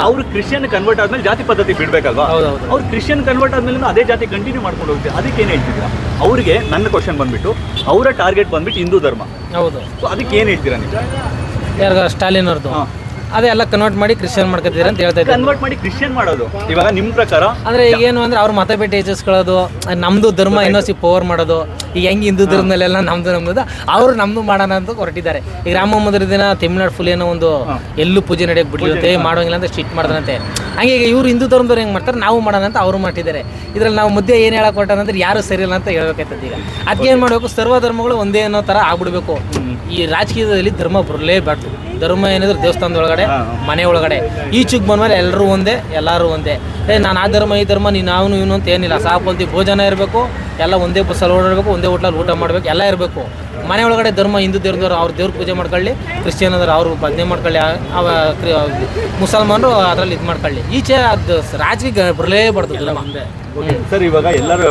ಅವರು ಕ್ರಿಶ್ಚಿಯನ್ ಕನ್ವರ್ಟ್ ಆದ್ಮೇಲೆ ಜಾತಿ ಪದ್ಧತಿ ಬಿಡ್ಬೇಕಲ್ವಾ? ಅವ್ರು ಕ್ರಿಶ್ಚಿಯನ್ ಕನ್ವರ್ಟ್ ಆದ್ಮೇಲೆ ಅದೇ ಜಾತಿ ಕಂಟಿನ್ಯೂ ಮಾಡ್ಕೊಂಡು ಹೋಗ್ತಾರೆ. ಅದಕ್ಕೆ ಏನು ಹೇಳ್ತಿದ್ದೀರಾ ಅವ್ರಿಗೆ? ನನ್ನ ಕ್ವಶನ್ ಬಂದ್ಬಿಟ್ಟು, ಅವರ ಟಾರ್ಗೆಟ್ ಬಂದ್ಬಿಟ್ಟು ಹಿಂದೂ ಧರ್ಮ. ಹೌದು, ಅದಕ್ಕೆ ಏನು ಹೇಳ್ತೀರಾ ನೀವು? ಯಾರು? ಸ್ಟಾಲಿನ್ ಅವ್ರದ್ದು ಅದೇ ಎಲ್ಲ ಕನ್ವರ್ಟ್ ಮಾಡಿ ಕ್ರಿಶ್ಚಿಯನ್ ಮಾಡ್ಕೊತಿದ್ರೆ ಅಂತ ಹೇಳ್ತಾ ಇದ್ದಾರೆ. ಕನ್ವರ್ಟ್ ಮಾಡಿ ಕ್ರಿಶ್ಚಿಯನ್ ಮಾಡೋದು ಇವಾಗ ನಿಮ್ಮ ಪ್ರಕಾರ ಅಂದ್ರೆ ಈಗ ಏನು ಅಂದ್ರೆ ಅವ್ರ ಮತಪೇಟೆ ಹೆಚ್ಚಿಸ್ಕೊಳ್ಳೋದು, ನಮ್ದು ಧರ್ಮ ಇನ್ನೊಸಿ ಪವರ್ ಮಾಡೋದು. ಈಗ ಹೆಂಗೆ ಹಿಂದೂ ಧರ್ಮದಲ್ಲೆಲ್ಲ ನಮ್ದು ಅವ್ರು ನಮ್ದು ಮಾಡೋಣ ಅಂತ ಹೊರಟಿದ್ದಾರೆ. ಈಗ ರಾಮ ಮಂದಿರ ದಿನ ತಮಿಳ್ನಾಡು ಫುಲ್ ಏನೋ ಒಂದು ಎಲ್ಲೂ ಪೂಜೆ ನಡೆಯಕ್ಕೆ ಬಿಡ್ಲಿರುತ್ತೆ, ಮಾಡೋಂಗಿಲ್ಲ ಅಂತ ಸ್ಟ್ರಿಕ್ಟ್ ಮಾಡ್ದಂತೆ. ಹಂಗೆ ಈಗ ಇವ್ರು ಹಿಂದೂ ಧರ್ಮದವ್ರು ಹೆಂಗೆ ಮಾಡ್ತಾರೆ, ನಾವು ಮಾಡೋಣ ಅಂತ ಅವ್ರು ಮಾಡಿದ್ದಾರೆ. ಇದ್ರಲ್ಲಿ ನಾವು ಮುದ್ದೆ ಏನು ಹೇಳಕ್ ಹೊರಟಂದ್ರೆ ಯಾರು ಸರಿ ಇಲ್ಲ ಅಂತ ಹೇಳ್ಬೇಕಾಯ್ತದ. ಈಗ ಅದಕ್ಕೆ ಏನು ಮಾಡಬೇಕು, ಸರ್ವ ಧರ್ಮಗಳು ಒಂದೇ ಅನ್ನೋ ಥರ ಆಗ್ಬಿಡ್ಬೇಕು. ಈ ರಾಜಕೀಯದಲ್ಲಿ ಧರ್ಮ ಬರಲೇಬಾರ್ದು. ಧರ್ಮ ಏನಿದ್ರು ದೇವಸ್ಥಾನದ ಒಳಗಡೆ, ಮನೆ ಒಳಗಡೆ, ಈಚೆಗೆ ಬಂದ್ಮೇಲೆ ಎಲ್ಲರೂ ಒಂದೇ, ಎಲ್ಲರೂ ಒಂದೇ. ನಾನು ಆ ಧರ್ಮ ಈ ಧರ್ಮ ನೀನು ಅವನು ಇವನು ಅಂತ ಏನಿಲ್ಲ. ಸಾಪಂತಿ ಭೋಜನ ಇರಬೇಕು, ಎಲ್ಲ ಒಂದೇ ಬಸ್ಸಲ್ಲಿ ಓಡಾಡಬೇಕು, ಒಂದೇ ಹೋಟ್ಲಲ್ಲಿ ಊಟ ಮಾಡಬೇಕು, ಎಲ್ಲ ಇರಬೇಕು. ಮನೆ ಒಳಗಡೆ ಧರ್ಮ, ಹಿಂದೂ ದೇವ್ರದವ್ರು ಅವ್ರ ದೇವ್ರ ಪೂಜೆ ಮಾಡ್ಕೊಳ್ಳಿ, ಕ್ರಿಶ್ಚಿಯನ್ ಆದ್ರೆ ಅವ್ರು ಭಜನೆ ಮಾಡ್ಕೊಳ್ಳಿ, ಮುಸಲ್ಮಾನರು ಅದರಲ್ಲಿ ಇದು ಮಾಡ್ಕೊಳ್ಳಿ. ಈಚೆ ಅದು ರಾಜಕೀಯ ಬರಲೇಬಾರ್ದು ಧರ್ಮ. ಸರ್, ಇವಾಗ ಎಲ್ಲರೂ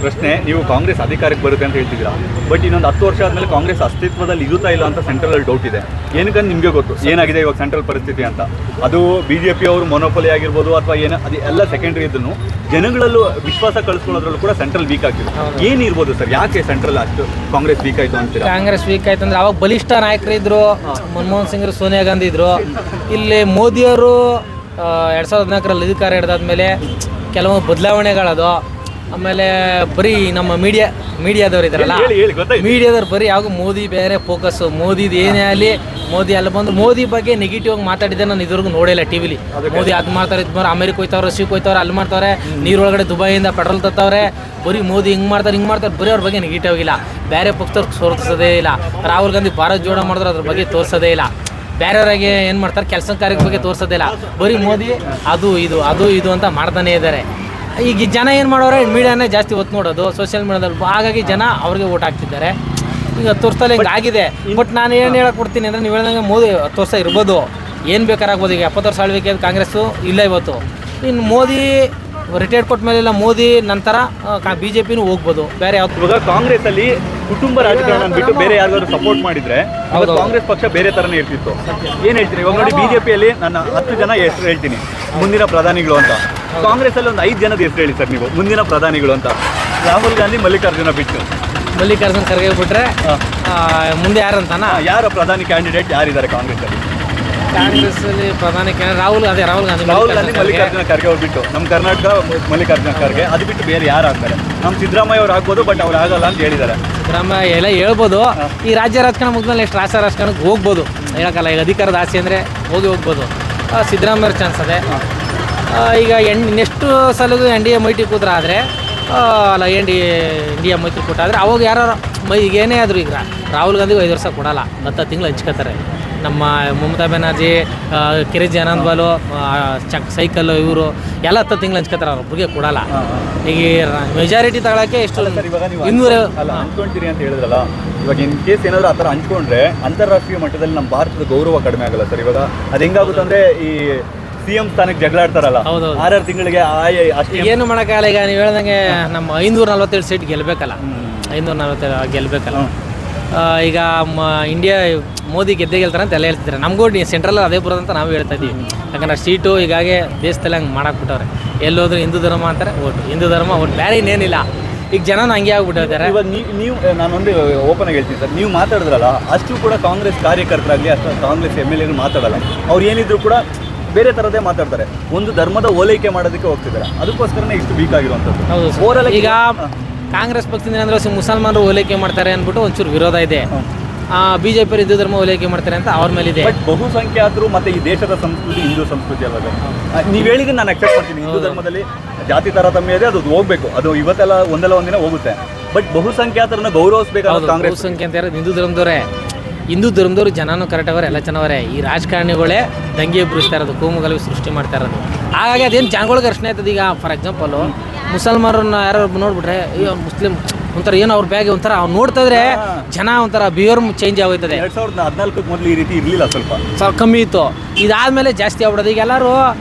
ಪ್ರಶ್ನೆ, ನೀವು ಕಾಂಗ್ರೆಸ್ ಅಧಿಕಾರಕ್ಕೆ ಬರುತ್ತೆ ಅಂತ ಹೇಳ್ತಿದ್ದೀರಾ, ಬಟ್ ಇನ್ನೊಂದು 10 ವರ್ಷ ಆದಮೇಲೆ ಕಾಂಗ್ರೆಸ್ ಅಸ್ತಿತ್ವದಲ್ಲಿ ಇರುತ್ತಾ ಇಲ್ಲ ಅಂತ ಸೆಂಟ್ರಲ್ ಡೌಟ್ ಇದೆ. ಏನಕ್ಕಂತ ನಿಮಗೆ ಗೊತ್ತು ಏನಾಗಿದೆ ಇವಾಗ ಸೆಂಟ್ರಲ್ ಪರಿಸ್ಥಿತಿ ಅಂತ. ಅದು BJP ಅವರು ಮೊನೋಪೊಲಿ ಆಗಿರ್ಬೋದು ಅಥವಾ ಏನೋ, ಅದು ಎಲ್ಲ ಸೆಕೆಂಡ್ರಿ ಇದ್ದನ್ನು ಜನಗಳಲ್ಲೂ ವಿಶ್ವಾಸ ಕಳಿಸ್ಕೊಳ್ಳೋದ್ರಲ್ಲೂ ಕೂಡ ಸೆಂಟ್ರಲ್ ವೀಕ್ ಆಗಿದೆ. ಏನಿರ್ಬೋದು ಸರ್, ಯಾಕೆ ಸೆಂಟ್ರಲ್ ಅಷ್ಟು ಕಾಂಗ್ರೆಸ್ ವೀಕ್ ಆಯಿತು ಅಂತೀರಾ? ಕಾಂಗ್ರೆಸ್ ವೀಕ್ ಆಯ್ತು ಅಂದ್ರೆ ಅವಾಗ ಬಲಿಷ್ಠ ನಾಯಕರು ಇದ್ರು, ಮನಮೋಹನ್ ಸಿಂಗ್, ಸೋನಿಯಾ ಗಾಂಧಿ ಇದ್ರು. ಇಲ್ಲಿ ಮೋದಿಯವರು 2014ರಲ್ಲಿ ಅಧಿಕಾರ ಹಿಡಿದಾದ್ಮೇಲೆ ಕೆಲವು ಬದಲಾವಣೆಗಳದು. ಆಮೇಲೆ ಬರೀ ನಮ್ಮ ಮೀಡಿಯಾದವ್ರು ಇದ್ದಾರಲ್ಲ, ಮೀಡಿಯಾದವ್ರು ಬರೀ ಯಾವಾಗ ಮೋದಿ ಬೇರೆ ಫೋಕಸ್ಸು, ಮೋದಿದು ಏನೇ ಆಗಲಿ, ಮೋದಿ ಅಲ್ಲಿ ಬಂದು ಮೋದಿ ಬಗ್ಗೆ ನೆಗೆಟಿವ್ ಆಗಿ ಮಾತಾಡಿದ್ದೆ ನಾನು ಇದುವರೆಗೂ ನೋಡಿಲ್ಲ ಟಿವಿಲಿ. ಮೋದಿ ಅದು ಮಾಡ್ತಾರೆ, ಇದು ಮಾಡಿ, ಅಮೆರಿಕ ಹೋಯ್ತವ್ರೆ, ರಷ್ಯಾಕ್ಕೆ ಹೋಯ್ತವ್ರೆ, ಅಲ್ಲಿ ಮಾಡ್ತಾರೆ, ನೀರೊಳಗಡೆ ದುಬೈಯಿಂದ ಪೆಟ್ರೋಲ್ ತತ್ತವ್ರೆ, ಬರೀ ಮೋದಿ ಹಿಂಗೆ ಮಾಡ್ತಾರೆ, ಬರೀ ಅವ್ರ ಬಗ್ಗೆ ನೆಗೆಟಿವ್ ಆಗಿಲ್ಲ. ಬೇರೆ ಪಕ್ಷದವ್ರು ತೋರಿಸೋದೇ ಇಲ್ಲ. ರಾಹುಲ್ ಗಾಂಧಿ ಭಾರತ್ ಜೋಡೋ ಮಾಡಿದ್ರೆ ಅದ್ರ ಬಗ್ಗೆ ತೋರಿಸೋದೇ ಇಲ್ಲ. ಬೇರೆಯವ್ರಿಗೆ ಏನು ಮಾಡ್ತಾರೆ, ಕೆಲಸ ಕಾರ್ಯದ ಬಗ್ಗೆ ತೋರಿಸೋದೇ ಇಲ್ಲ. ಬರೀ ಮೋದಿ ಅದು ಇದು ಅಂತ ಮಾಡ್ತಾನೆ ಇದ್ದಾರೆ. ಈಗ ಜನ ಏನು ಮಾಡೋರೆ, ಮೀಡಿಯಾನೇ ಜಾಸ್ತಿ ಒತ್ತು ನೋಡೋದು, ಸೋಷಿಯಲ್ ಮೀಡಿಯಾದಲ್ಲಿ. ಹಾಗಾಗಿ ಜನ ಅವ್ರಿಗೆ ಓಟ್ ಹಾಕ್ತಿದ್ದಾರೆ. ಈಗ 10 ವರ್ಷದಲ್ಲಿ ಹಿಂಗೆ ಆಗಿದೆ. ಬಟ್ ನಾನು ಏನು ಹೇಳಕ್ಕೆ ಕೊಡ್ತೀನಿ ಅಂದರೆ, ನೀವು ಹೇಳ್ದಂಗೆ ಮೋದಿ 10 ವರ್ಷ ಇರ್ಬೋದು, ಏನು ಬೇಕಾರಾಗ್ಬೋದು. ಈಗ 70 ವರ್ಷ ಆಳ್ವಿಕೆ ಕಾಂಗ್ರೆಸ್ಸು ಇಲ್ಲ ಇವತ್ತು. ಇನ್ನು ಮೋದಿ ರಿಟೈರ್ಡ್ ಕೊಟ್ಟ ಮೇಲೆಲ್ಲ ಮೋದಿ ನಂತರ BJPನೂ ಹೋಗ್ಬೋದು. ಬೇರೆ ಯಾವ್ದು ಇವಾಗ ಕಾಂಗ್ರೆಸ್ ಅಲ್ಲಿ ಕುಟುಂಬ ರಾಜಕಾರಣ ಬಿಟ್ಟು ಬೇರೆ ಯಾರಿಗಾದ್ರು ಸಪೋರ್ಟ್ ಮಾಡಿದ್ರೆ ಕಾಂಗ್ರೆಸ್ ಪಕ್ಷ ಬೇರೆ ತರನೇ ಇರ್ತಿತ್ತು. ಏನ್ ಹೇಳ್ತೀರಿ? ಇವಾಗ ನೋಡಿ, BJPಯಲ್ಲಿ ನಾನು 10 ಜನ ಹೆಸರು ಹೇಳ್ತೀನಿ ಮುಂದಿನ ಪ್ರಧಾನಿಗಳು ಅಂತ. ಕಾಂಗ್ರೆಸ್ ಅಲ್ಲಿ ಒಂದು 5 ಜನದ ಹೆಸರು ಹೇಳಿ ಸರ್ ನೀವು ಮುಂದಿನ ಪ್ರಧಾನಿಗಳು ಅಂತ. ರಾಹುಲ್ ಗಾಂಧಿ, ಮಲ್ಲಿಕಾರ್ಜುನ ಬಿಟ್ಟು. ಮಲ್ಲಿಕಾರ್ಜುನ್ ಖರ್ಗೆ ಬಿಟ್ರೆ ಮುಂದೆ ಯಾರಂತಾನ? ಯಾರ ಪ್ರಧಾನಿ ಕ್ಯಾಂಡಿಡೇಟ್ ಯಾರಿದ್ದಾರೆ ಕಾಂಗ್ರೆಸ್ ಅಲ್ಲಿ? ಕಾಂಗ್ರೆಸ್ಸಲ್ಲಿ ಪ್ರಧಾನಿ ರಾಹುಲ್ ಗಾಂಧಿ, ಮಲ್ಲಿಕಾರ್ಜುನ ಖರ್ಗೆ ಅವ್ರು ಬಿಟ್ಟು. ನಮ್ಮ ಕರ್ನಾಟಕ ಮಲ್ಲಿಕಾರ್ಜುನ ಖರ್ಗೆ, ಅದು ಬಿಟ್ಟು ಬೇರೆ ಯಾರು ಆಗ್ತಾರೆ? ನಮ್ಮ ಸಿದ್ದರಾಮಯ್ಯ ಅವ್ರು ಆಗ್ಬೋದು, ಬಟ್ ಅವ್ರು ಆಗಲ್ಲ ಅಂತ ಹೇಳಿದ್ದಾರೆ. ಸಿದ್ದರಾಮಯ್ಯ ಎಲ್ಲ ಹೇಳ್ಬೋದು. ಈ ರಾಜ್ಯ ರಾಜಕಾರಣ ಮುಗಿದ್ಮೇಲೆ ಎಷ್ಟು ರಾಷ್ಟ್ರ ರಾಜಕಾರಣಕ್ಕೆ ಹೋಗ್ಬೋದು, ಹೇಳಕ್ಕಲ್ಲ. ಈಗ ಅಧಿಕಾರದ ಆಸೆ ಅಂದರೆ ಹೋಗ್ಬೋದು. ಸಿದ್ದರಾಮಯ್ಯ ಚಾನ್ಸ್ ಅದೇ. ಈಗ ನೆಕ್ಸ್ಟ್ ಸಲಗೂ NDA ಮೈತ್ರಿ ಕೂತ್ರ ಆದರೆ ಅಲ್ಲ, ಇಂಡಿಯಾ ಮೈತ್ರಿಕೂಟ ಆದರೆ ಅವಾಗ ಯಾರು ಈಗ ಏನೇ ಆದರೂ, ಈಗ ರಾಹುಲ್ ಗಾಂಧಿಗೆ 5 ವರ್ಷ ಕೊಡಲ್ಲ, 10 ತಿಂಗಳು ಹಂಚ್ಕೋತಾರೆ. ನಮ್ಮ ಮಮತಾ ಬ್ಯಾನರ್ಜಿ, ಕಿರಿಜಿ ಆನಂದ್ವಾಲು, ಸೈಕಲ್ಲು, ಇವರು ಎಲ್ಲ 10 ತಿಂಗಳು ಹಂಚ್ಕೋತಾರೆ, ಅವ್ರೊಬ್ಬರಿಗೆ ಕೊಡಲ್ಲ. ಈಗ ಮೆಜಾರಿಟಿ ತಗೊಳಕ್ಕೆ ಎಷ್ಟು 200 ಹಂಚ್ಕೊಂತೀರಿ ಅಂತ ಹೇಳಿದ್ರಲ್ಲ. ಇವಾಗ ಇನ್ ಕೇಸ್ ಏನಾದರೂ ಆ ಥರ ಹಂಚ್ಕೊಂಡ್ರೆ ಅಂತಾರಾಷ್ಟ್ರೀಯ ಮಟ್ಟದಲ್ಲಿ ನಮ್ಮ ಭಾರತದ ಗೌರವ ಕಡಿಮೆ ಆಗಲ್ಲ ಸರ್? ಇವಾಗ ಅದು ಹೆಂಗಾಗುತ್ತೆ ಅಂದರೆ, ಈ CM ಸ್ಥಾನಕ್ಕೆ ಜಗಳಾಡ್ತಾರಲ್ಲ, 6 ತಿಂಗಳಿಗೆ ಅಷ್ಟು ಏನು ಮಾಡೋಕ್ಕಾಗಲ್ಲ. ಈಗ ನೀವು ಹೇಳ್ದಂಗೆ ನಮ್ಮ 547 ಸೀಟ್ ಗೆಲ್ಲಬೇಕಲ್ಲ, 547 ಗೆಲ್ಲಬೇಕಲ್ಲ. ಈಗ ಇಂಡಿಯಾ ಮೋದಿ ಗೆಲ್ತಾರೆ ಅಂತ ಎಲ್ಲ ಹೇಳ್ತಿದ್ದಾರೆ. ನಮಗೂ ಸೆಂಟ್ರಲ್ ಅದೇ ಬರೋದಂತ ನಾವು ಹೇಳ್ತಾ ಇದ್ದೀವಿ. ಯಾಕಂದ್ರೆ ಸೀಟು ಈಗಾಗೆ ದೇಶದಲ್ಲಿ ಹಂಗೆ ಮಾಡಾಕ್ಬಿಟ್ಟವ್ರೆ. ಎಲ್ಲೋದ್ರೂ ಹಿಂದೂ ಧರ್ಮ ಅಂತಾರೆ, ಓಟು ಹಿಂದೂ ಧರ್ಮ, ಓಟ್ ಬೇರೆ ಇನ್ನೇನಿಲ್ಲ. ಈಗ ಜನ ಹಂಗೆ ಆಗ್ಬಿಟ್ಟಿದ್ದಾರೆ. ಇವಾಗ ನೀವು ನಾನೊಂದು ಓಪನ್ ಆಗಿ ಹೇಳ್ತೀನಿ ಸರ್, ನೀವು ಮಾತಾಡಿದ್ರಲ್ಲ, ಅಷ್ಟು ಕೂಡ ಕಾಂಗ್ರೆಸ್ ಕಾರ್ಯಕರ್ತರಾಗಲಿ ಅಥವಾ ಕಾಂಗ್ರೆಸ್ MLA ಮಾತಾಡಲ್ಲ. ಅವ್ರು ಏನಿದ್ರು ಕೂಡ ಬೇರೆ ಥರದೇ ಮಾತಾಡ್ತಾರೆ. ಒಂದು ಧರ್ಮದ ಓಲೈಕೆ ಮಾಡೋದಕ್ಕೆ ಹೋಗ್ತಿದ್ದಾರೆ, ಅದಕ್ಕೋಸ್ಕರನೇ ಇಷ್ಟು ವೀಕ್ ಆಗಿರುವಂಥದ್ದು. ಹೌದು ಸರ್. ಓವರಾಲ್ ಈಗ ಕಾಂಗ್ರೆಸ್ ಪಕ್ಷದಿಂದ ಅಂದರೆ ಮುಸಲ್ಮಾನರು ಓಲೈಕೆ ಮಾಡ್ತಾರೆ ಅಂದ್ಬಿಟ್ಟು ಒಂಚೂರು ವಿರೋಧ ಇದೆ. BJP ಹಿಂದೂ ಧರ್ಮ ಓಲೈಕೆ ಮಾಡ್ತಾರೆ ಅಂತ ಅವ್ರ ಮೇಲಿದೆ. ಬಟ್ ಬಹುಸಂಖ್ಯಾತರು ಮತ್ತೆ ಈ ದೇಶದ ಸಂಸ್ಕೃತಿ ಹಿಂದೂ ಸಂಸ್ಕೃತಿ ಅಲ್ಲ. ನೀವು ಹೇಳಿದ್ರೆ ನಾನು ಅಕ್ಸೆಪ್ಟ್ ಮಾಡ್ತೀನಿ, ಹಿಂದೂ ಧರ್ಮದಲ್ಲಿ ಜಾತಿ ತಾರತಮ್ಯ ಇದೆ, ಅದು ಹೋಗ್ಬೇಕು, ಅದು ಇವತ್ತೆಲ್ಲ ಒಂದಿನ ಹೋಗುತ್ತೆ. ಬಟ್ ಬಹುಸಂಖ್ಯಾತರನ್ನ ಗೌರವಿಸಬೇಕಾದ ಕಾಂಗ್ರೆಸ್. ಬಹುಸಂಖ್ಯಾತ ಹಿಂದೂ ಧರ್ಮದವರು ಜನನೂ ಕರೆಕ್ಟ್ ಅವರೇ, ಎಲ್ಲ ಚೆನ್ನಾವರೇ. ಈ ರಾಜಕಾರಣಿಗಳೇ ದಂಗೆ ಎಬ್ಬಿಸ್ತಾ ಇರೋದು, ಕೋಮುಗಲಭೆ ಸೃಷ್ಟಿ ಮಾಡ್ತಾ ಇರೋದು. ಹಾಗಾಗಿ ಅದೇನು ಜನಗಳಿಗೆ ಘರ್ಷಣೆ ಆಯ್ತದೆ. ಈಗ ಫಾರ್ ಎಕ್ಸಾಂಪಲು ಮುಸಲ್ಮಾನರನ್ನ ಯಾರು ನೋಡ್ಬಿಟ್ರೆ ಮುಸ್ಲಿಂ ಒಂಥರ ಏನೋ ಅವ್ರ ಬ್ಯಾಗ್ ಒಂಥರ ಅವ್ರು ನೋಡ್ತಾ ಇದ್ರೆ ಜನ ಒಂಥರ ಬಿಹೇವಿಯರ್ ಚೇಂಜ್ ಆಗೋಯ್ತದೆ. 2014 ಮೊದಲು ಈ ರೀತಿ ಇರಲಿಲ್ಲ, ಸ್ವಲ್ಪ ಕಮ್ಮಿ ಇತ್ತು. ಇದಾದ್ಮೇಲೆ ಜಾಸ್ತಿ ಆಗ್ಬಿಡೋದು. ಈಗ ಎಲ್ಲರೂ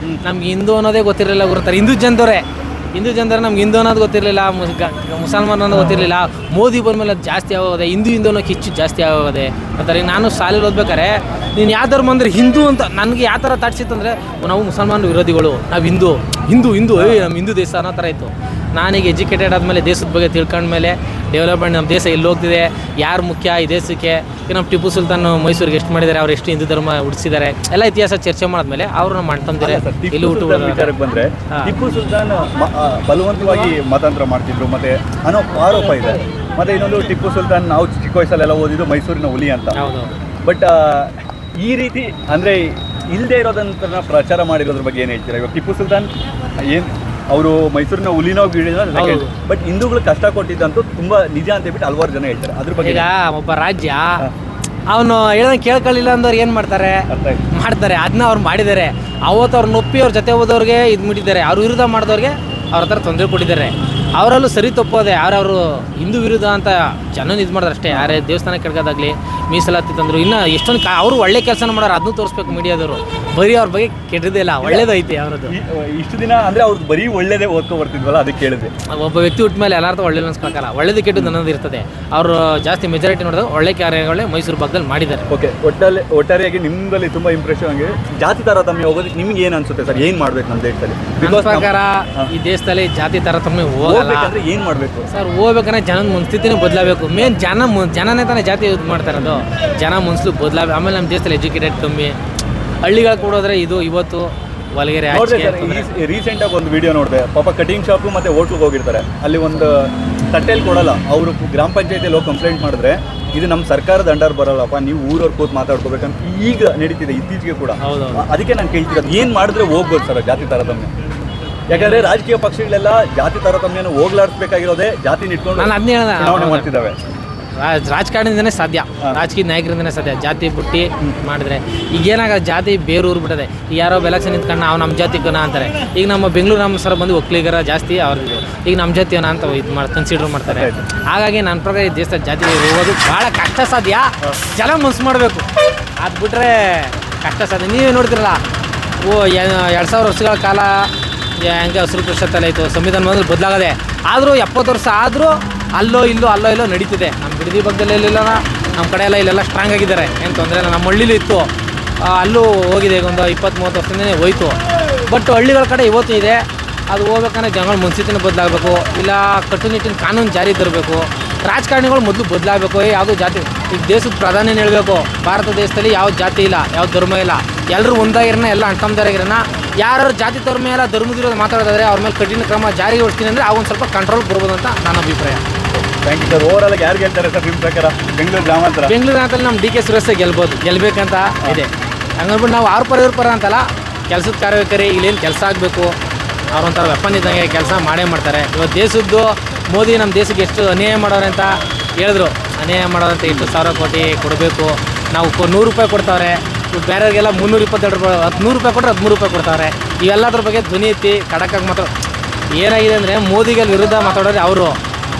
ನಮ್ಗೆ ಹಿಂದೂ ಅನ್ನೋದೇ ಗೊತ್ತಿರಲಿಲ್ಲ, ಗೊತ್ತಾರೆ ಹಿಂದೂ ಜನರೇ ನಮ್ಗೆ ಹಿಂದೂ ಅನ್ನೋದು ಗೊತ್ತಿರಲಿಲ್ಲ, ಮುಸಲ್ಮಾನ್ ಅನ್ನೋದು ಗೊತ್ತಿರಲಿಲ್ಲ. ಮೋದಿ ಬಂದಮೇಲೆ ಅದು ಜಾಸ್ತಿ ಆಗೋದೆ, ಹಿಂದೂ ಅನ್ನೋ ಕಿಚ್ಚು ಜಾಸ್ತಿ ಆಗೋದೆ ಅಂತಾರೆ. ಈಗ ನಾನು ಶಾಲೆಯಲ್ಲಿ ಓದ್ಬೇಕಾರೆ ನೀನು ಯಾವ ಧರ್ಮ ಅಂದರೆ ಹಿಂದೂ ಅಂತ ನನಗೆ ಯಾವ ಥರ ತಾಡ್ಸಿತ್ತು ಅಂದರೆ ನಾವು ಮುಸಲ್ಮಾನ ವಿರೋಧಿಗಳು, ನಾವು ಹಿಂದೂ ನಮ್ಮ ಹಿಂದೂ ದೇಶ ಅನ್ನೋ ಥರ ಇತ್ತು. ನಾನೀಗ ಎಜುಕೇಟೆಡ್ ಆದಮೇಲೆ ದೇಶದ ಬಗ್ಗೆ ತಿಳ್ಕೊಂಡ್ಮೇಲೆ ಡೆವಲಪ್ಮೆಂಟ್ ನಮ್ಮ ದೇಶ ಎಲ್ಲಿ ಹೋಗ್ತಿದೆ, ಯಾರು ಮುಖ್ಯ ಈ ದೇಶಕ್ಕೆ, ಈಗ ನಮ್ಮ ಟಿಪ್ಪು ಸುಲ್ತಾನ್ ಮೈಸೂರಿಗೆ ಎಷ್ಟು ಮಾಡಿದ್ದಾರೆ, ಅವ್ರು ಎಷ್ಟು ಹಿಂದೂ ಧರ್ಮ ಉಳಿಸಿದ್ದಾರೆ, ಎಲ್ಲ ಇತಿಹಾಸ ಚರ್ಚೆ ಮಾಡಿದ್ಮೇಲೆ ಅವರು ನಮ್ಮ ಮಾಡ್ತಂದಿದ್ದಾರೆ. ಇಲ್ಲಿ ವಿಚಾರಕ್ಕೆ ಬಂದರೆ ಟಿಪ್ಪು ಸುಲ್ತಾನ್ ಬಲವಂತವಾಗಿ ಮತಾಂತರ ಮಾಡ್ತಿದ್ರು ಮತ್ತೆ ಅನ್ನೋ ಆರೋಪ ಇದೆ. ಮತ್ತೆ ಇನ್ನೊಂದು ಟಿಪ್ಪು ಸುಲ್ತಾನ್ ನಾವು ಚಿಕ್ಕ ವಯಸ್ಸಲ್ಲೆಲ್ಲ ಓದಿದ್ದು ಮೈಸೂರಿನ ಹುಲಿ ಅಂತ. ಬಟ್ ಈ ರೀತಿ ಅಂದರೆ ಇಲ್ಲದೆ ಇರೋದಂತ ಪ್ರಚಾರ ಮಾಡಿರೋದ್ರ ಬಗ್ಗೆ ಏನು ಹೇಳ್ತೀರಾ? ಇವಾಗ ಟಿಪ್ಪು ಸುಲ್ತಾನ್ ಏನು ಅವರು ಮೈಸೂರಿನ ಹುಲಿನೋ ಗಿಳಿನೋ, ಬಟ್ ಹಿಂದೂಗಳು ಕಷ್ಟ ಕೊಟ್ಟಿದ್ದಂತೂ ತುಂಬಾ ನಿಜ ಅಂತ ಹೇಳ್ಬಿಟ್ಟು ಹಲವಾರು ಜನ ಹೇಳ್ತಾರೆ. ಅದ್ರ ಬಗ್ಗೆ ಈಗ ಒಬ್ಬ ರಾಜ್ಯ ಅವನು ಹೇಳ್ದಂಗೆ ಕೇಳ್ಕೊಳ್ಳಿಲ್ಲ ಅಂದವ್ರು ಏನು ಮಾಡ್ತಾರೆ, ಅದನ್ನ ಅವ್ರು ಮಾಡಿದ್ದಾರೆ. ಅವತ್ತು ಅವ್ರು ನೊಪ್ಪಿ ಅವ್ರ ಜೊತೆ ಹೋದವ್ರಿಗೆ ಇದು ಮುಟ್ಟಿದ್ದಾರೆ, ಅವ್ರ ವಿರುದ್ಧ ಮಾಡಿದವ್ರಿಗೆ ಅವ್ರ ಹತ್ರ ತೊಂದರೆ ಕೊಟ್ಟಿದ್ದಾರೆ. ಅವರಲ್ಲೂ ಸರಿ ತಪ್ಪೋದೆ, ಯಾರವರು ಹಿಂದೂ ವಿರುದ್ಧ ಅಂತ ಜನ ಇದು ಮಾಡಿದ್ರೆ ಅಷ್ಟೇ. ಯಾರೇ ದೇವಸ್ಥಾನ ಕೆಡ್ಗೋದಾಗಲಿ, ಮೀಸಲಾತಿ ತಂದರು, ಇನ್ನೂ ಎಷ್ಟೊಂದು ಅವರು ಒಳ್ಳೆ ಕೆಲಸನ ಮಾಡೋರು, ಅದನ್ನು ತೋರಿಸ್ಬೇಕು ಮೀಡಿಯಾದವರು. ಬರೀ ಅವ್ರ ಬಗ್ಗೆ ಕೆಟ್ಟದೇ ಇಲ್ಲ, ಒಳ್ಳೇದೈತಿ ಅವರದ್ದು. ಇಷ್ಟು ದಿನ ಅಂದರೆ ಅವ್ರದ್ದು ಬರೀ ಒಳ್ಳೇದೇ ಓದ್ಕೊ ಬರ್ತಿದ್ವಲ್ಲ, ಅದಕ್ಕೆ ಕೇಳಿದೆ. ಒಬ್ಬ ವ್ಯಕ್ತಿ ಹುಟ್ಟ ಮೇಲೆ ಎಲ್ಲಾರ್ದು ಒಳ್ಳೆ ಅನ್ಸ್ಕೊಳಲ್ಲ, ಒಳ್ಳೇದು ಕೆಟ್ಟದ್ದು ಅನ್ನೋದು ಇರ್ತದೆ. ಅವರು ಜಾಸ್ತಿ ಮೆಜಾರಿಟಿ ನೋಡಿದಾಗ ಒಳ್ಳೆ ಕಾರ್ಯಗಳೇ ಮೈಸೂರು ಭಾಗದಲ್ಲಿ ಮಾಡಿದ್ದಾರೆ. ಓಕೆ, ಒಟ್ಟಾರೆಯಾಗಿ ನಿಮ್ಮಲ್ಲಿ ತುಂಬ ಇಂಪ್ರೆಷನ್ ಆಗಿ ಜಾತಿ ತಾರತಮ್ಯ ಹೋಗೋದಕ್ಕೆ ನಿಮ್ಗೆ ಏನು ಅನ್ಸುತ್ತೆ ಸರ್? ಏನು ಮಾಡ್ಬೇಕು ನಮ್ಮ ದೇಶದಲ್ಲಿ? ನನ್ನ ಪ್ರಕಾರ ಈ ದೇಶದಲ್ಲಿ ಜಾತಿ ತಾರತಮ್ಯ ಹೋಗಲ್ಲ. ಏನು ಮಾಡಬೇಕು ಸರ್? ಹೋಗ್ಬೇಕಂದ್ರೆ ಜನದ ಮನಸ್ಥಿತಿನೇ ಬದಲಾಗಬೇಕು. ಮೇನ್ ಜನನೇ ತಾನೇ ಜಾತಿ ಯೂಸ್ ಮಾಡ್ತಾ ಇರೋದು. ಜನ ಮನಸ್ಸು ಬದಲಾಗಬೇಕು. ಆಮೇಲೆ ನಮ್ಮ ದೇಶದಲ್ಲಿ ಎಜುಕೇಟೆಡ್ ಕಮ್ಮಿ, ಹಳ್ಳಿಗಳು ಕೊಡೋದ್ರೆ ಇದು ಇವತ್ತು ಒಳಗೆರೆ. ರೀಸೆಂಟಾಗಿ ಒಂದು ವಿಡಿಯೋ ನೋಡಿದೆ, ಪಾಪ ಕಟಿಂಗ್ ಶಾಪು ಮತ್ತು ಹೋಟ್ಲಿಗೆ ಹೋಗಿರ್ತಾರೆ, ಅಲ್ಲಿ ಒಂದು ತಟ್ಟೆಯಲ್ಲಿ ಕೊಡಲ್ಲ. ಅವರು ಗ್ರಾಮ ಪಂಚಾಯತಿಯಲ್ಲಿ ಹೋಗಿ ಕಂಪ್ಲೇಂಟ್ ಮಾಡಿದ್ರೆ ಇದು ನಮ್ಮ ಸರ್ಕಾರದ ಅಂಡರ್ ಬರಲ್ಲಪ್ಪ, ನೀವು ಊರವ್ರು ಕೂತ್ ಮಾತಾಡ್ಕೋಬೇಕಂತ ಈಗ ನಡೀತಿದೆ ಇತ್ತೀಚೆಗೆ ಕೂಡ. ಅದಕ್ಕೆ ನಾನು ಕೇಳ್ತಿರೋದು, ಏನು ಮಾಡಿದ್ರೆ ಹೋಗ್ಬೋದು ಸರ್ ಜಾತಿ ತಾರತಮ್ಯ? ಯಾಕಂದ್ರೆ ರಾಜಕೀಯ ಪಕ್ಷಗಳೆಲ್ಲ ಜಾತಿ ತಾರತಮ್ಯನ ಹೋಗ್ಲಾಡಿಸ್ಬೇಕಾಗಿರೋದೇ ಜಾತಿ ನಿಟ್ಕೊಂಡು ಚುನಾವಣೆ ಮಾಡ್ತಿದ್ದಾವೆ. ರಾಜಕಾರಣದಿಂದನೇ ಸಾಧ್ಯ, ರಾಜಕೀಯ ನಾಯಕರಿಂದನೇ ಸಾಧ್ಯ ಜಾತಿ ಬಿಟ್ಟು ಮಾಡಿದ್ರೆ. ಈಗ ಏನಾಗೋದು, ಜಾತಿ ಬೇರೂರು ಬಿಟ್ಟದೆ. ಈಗ ಯಾರೋ ಎಲೆಕ್ಷನ್ ನಿಂತ್ಕೊಂಡು ನಾವು ನಮ್ಮ ಜಾತಿಗನ ಅಂತಾರೆ. ಈಗ ನಮ್ಮ ಬೆಂಗಳೂರು ನಮ್ಮ ಸರ ಬಂದು ಒಕ್ಕಲಿಗರ ಜಾಸ್ತಿ ಅವ್ರದ್ದು, ಈಗ ನಮ್ಮ ಜಾತಿಯವನ ಅಂತ ಇದು ಕನ್ಸಿಡರ್ ಮಾಡ್ತಾರೆ. ಹಾಗಾಗಿ ನನ್ನ ಪ್ರಕಾರ ಈ ದೇಶದ ಜಾತಿ ಹೋಗೋದು ಭಾಳ ಕಷ್ಟ ಸಾಧ್ಯ. ಜನ ಮನಸ್ಸು ಮಾಡಬೇಕು, ಅದು ಬಿಟ್ಟರೆ ಕಷ್ಟ ಸಾಧ್ಯ. ನೀವೇ ನೋಡ್ತಿರಲ್ಲ, 2000 ವರ್ಷಗಳ ಕಾಲ ಹೆಂಗೆ ಹಸಿರು ಪರಿಷತ್ತಲ್ಲ ಇತ್ತು, ಸಂವಿಧಾನ ಮೊದಲು ಬದಲಾಗದೆ. ಆದರೂ 70 ವರ್ಷ ಆದರೂ ಅಲ್ಲೋ ಇಲ್ಲೋ ನಡೀತಿದೆ. ನಮ್ಮ ಬಿಡದಿ ಭಾಗದಲ್ಲಿ ಇಲ್ಲ, ನಮ್ಮ ಕಡೆ ಎಲ್ಲ ಇಲ್ಲೆಲ್ಲ ಸ್ಟ್ರಾಂಗ್ ಆಗಿದ್ದಾರೆ, ಏನು ತೊಂದರೆ ಇಲ್ಲ. ನಮ್ಮ ಹಳ್ಳಿಲೂ ಇತ್ತು, ಅಲ್ಲೂ ಹೋಗಿದೆ, ಈಗ ಒಂದು 20-30 ವರ್ಷದಿಂದನೇ ಹೋಯ್ತು. ಬಟ್ ಹಳ್ಳಿಗಳ ಕಡೆ ಇವತ್ತು ಇದೆ. ಅದು ಹೋಗ್ಬೇಕಂದ್ರೆ ಜನಗಳ ಮನಸ್ಥಿತಿನ ಬದಲಾಗಬೇಕು, ಇಲ್ಲ ಕಟ್ಟುನಿಟ್ಟಿನ ಕಾನೂನು ಜಾರಿ ತರಬೇಕು. ರಾಜಕಾರಣಿಗಳು ಮೊದಲು ಬದಲಾಗಬೇಕು. ಯಾವುದೋ ಜಾತಿ, ಈಗ ದೇಶದ ಪ್ರಧಾನಿನ ಹೇಳಬೇಕು, ಭಾರತ ದೇಶದಲ್ಲಿ ಯಾವ ಜಾತಿ ಇಲ್ಲ, ಯಾವ ಧರ್ಮ ಇಲ್ಲ, ಎಲ್ಲರೂ ಒಂದಾಗಿರೋಣ, ಎಲ್ಲ ಅಣ್ತಮ್ಮದಾಗಿರೋಣ. ಯಾರು ಜಾತಿ ಧರ್ಮ ಎಲ್ಲ ಧರ್ಮದಿರೋದು ಮಾತಾಡೋದಾದ್ರೆ ಅವ್ರ ಮೇಲೆ ಕಠಿಣ ಕ್ರಮ ಜಾರಿಗೆ ಹೊಡ್ತೀನಿ ಅಂದರೆ ಆಗೊಂದು ಸ್ವಲ್ಪ ಕಂಟ್ರೋಲ್ ಬರ್ಬೋದು ಅಂತ ನನ್ನ ಅಭಿಪ್ರಾಯ. Thank you sir. ಓವರಾಲ್ ಯಾರು ಗೆಲ್ತಾರೆ ಸರ್ ನಿಮ್ಮ ಪ್ರಕಾರ? ಬೆಂಗಳೂರು ಗ್ರಾಮಾಂತರಲ್ಲಿ ನಮ್ಮ DK ಸುರೇಶ್ ಗೆಲ್ಬೇಕಂತ ಇದೆ. ಹಂಗನ್ಬಿಟ್ಟು ನಾವು ಅವ್ರ ಪರ ಅಂತಲ್ಲ, ಕೆಲಸದ ಕಾರ್ಯವೈಖರಿ ಇಲ್ಲೇನು ಕೆಲಸ ಆಗಬೇಕು, ಅವ್ರೊಂಥರ ವೆಪನ್ ಇದ್ದಂಗೆ ಕೆಲಸ ಮಾಡೇ ಮಾಡ್ತಾರೆ. ಇವತ್ತು ದೇಶದ್ದು ಮೋದಿ ನಮ್ಮ ದೇಶಕ್ಕೆ ಎಷ್ಟು ಅನ್ಯಾಯ ಮಾಡೋರೆ ಅಂತ ಹೇಳಿದ್ರು. ಅನ್ಯಾಯ ಮಾಡೋದಂತ 8,000 ಕೋಟಿ ಕೊಡಬೇಕು, ನಾವು 100 ರೂಪಾಯಿ ಕೊಡ್ತಾವ್ರೆ, ಬೇರೆಯವ್ರಿಗೆಲ್ಲ 322 ರೂಪಾಯಿ, 100 ರೂಪಾಯಿ ಕೊಟ್ಟರೆ 13 ರೂಪಾಯಿ ಕೊಡ್ತಾವ್ರೆ. ಇವೆಲ್ಲದ್ರ ಬಗ್ಗೆ ಧ್ವನಿ ಎತ್ತಿ ಖಡಕ್ಕಾಗಿ ಏನಾಗಿದೆ ಅಂದರೆ ಮೋದಿಗೆ ವಿರುದ್ಧ ಮಾತಾಡೋರು ಅವರು.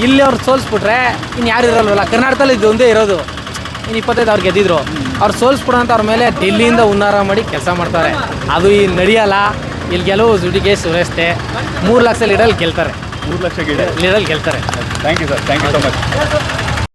ಇಲ್ಲಿ ಅವ್ರು ಸೋಲಿಸ್ಬಿಟ್ರೆ ಇನ್ನು ಯಾರು ಇರಲ್ವಲ್ಲ. ಕರ್ನಾಟಕದಲ್ಲಿ ಇದು ಒಂದೇ ಇರೋದು, ಇನ್ನು 25 ಅವ್ರು ಗೆದ್ದಿದ್ರು. ಅವ್ರು ಸೋಲಿಸ್ಬಿಡೋ ಅಂತ ಅವ್ರ ಮೇಲೆ ಡೆಲ್ಲಿಯಿಂದ ಹುನ್ನಾರ ಮಾಡಿ ಕೆಲಸ ಮಾಡ್ತಾರೆ. ಅದು ಈ ನಡೆಯಲ್ಲ. ಇಲ್ಲಿ ಗೆಲುವು DK ಸುರೇಶ್ತೆ. 3 ಲಕ್ಷ ಲೀಡಲ್ಲಿ ಗೆಲ್ತಾರೆ, 3 ಲಕ್ಷ ಲೀಡಲ್ಲಿ ಗೆಲ್ತಾರೆ. Thank you sir, thank you so much.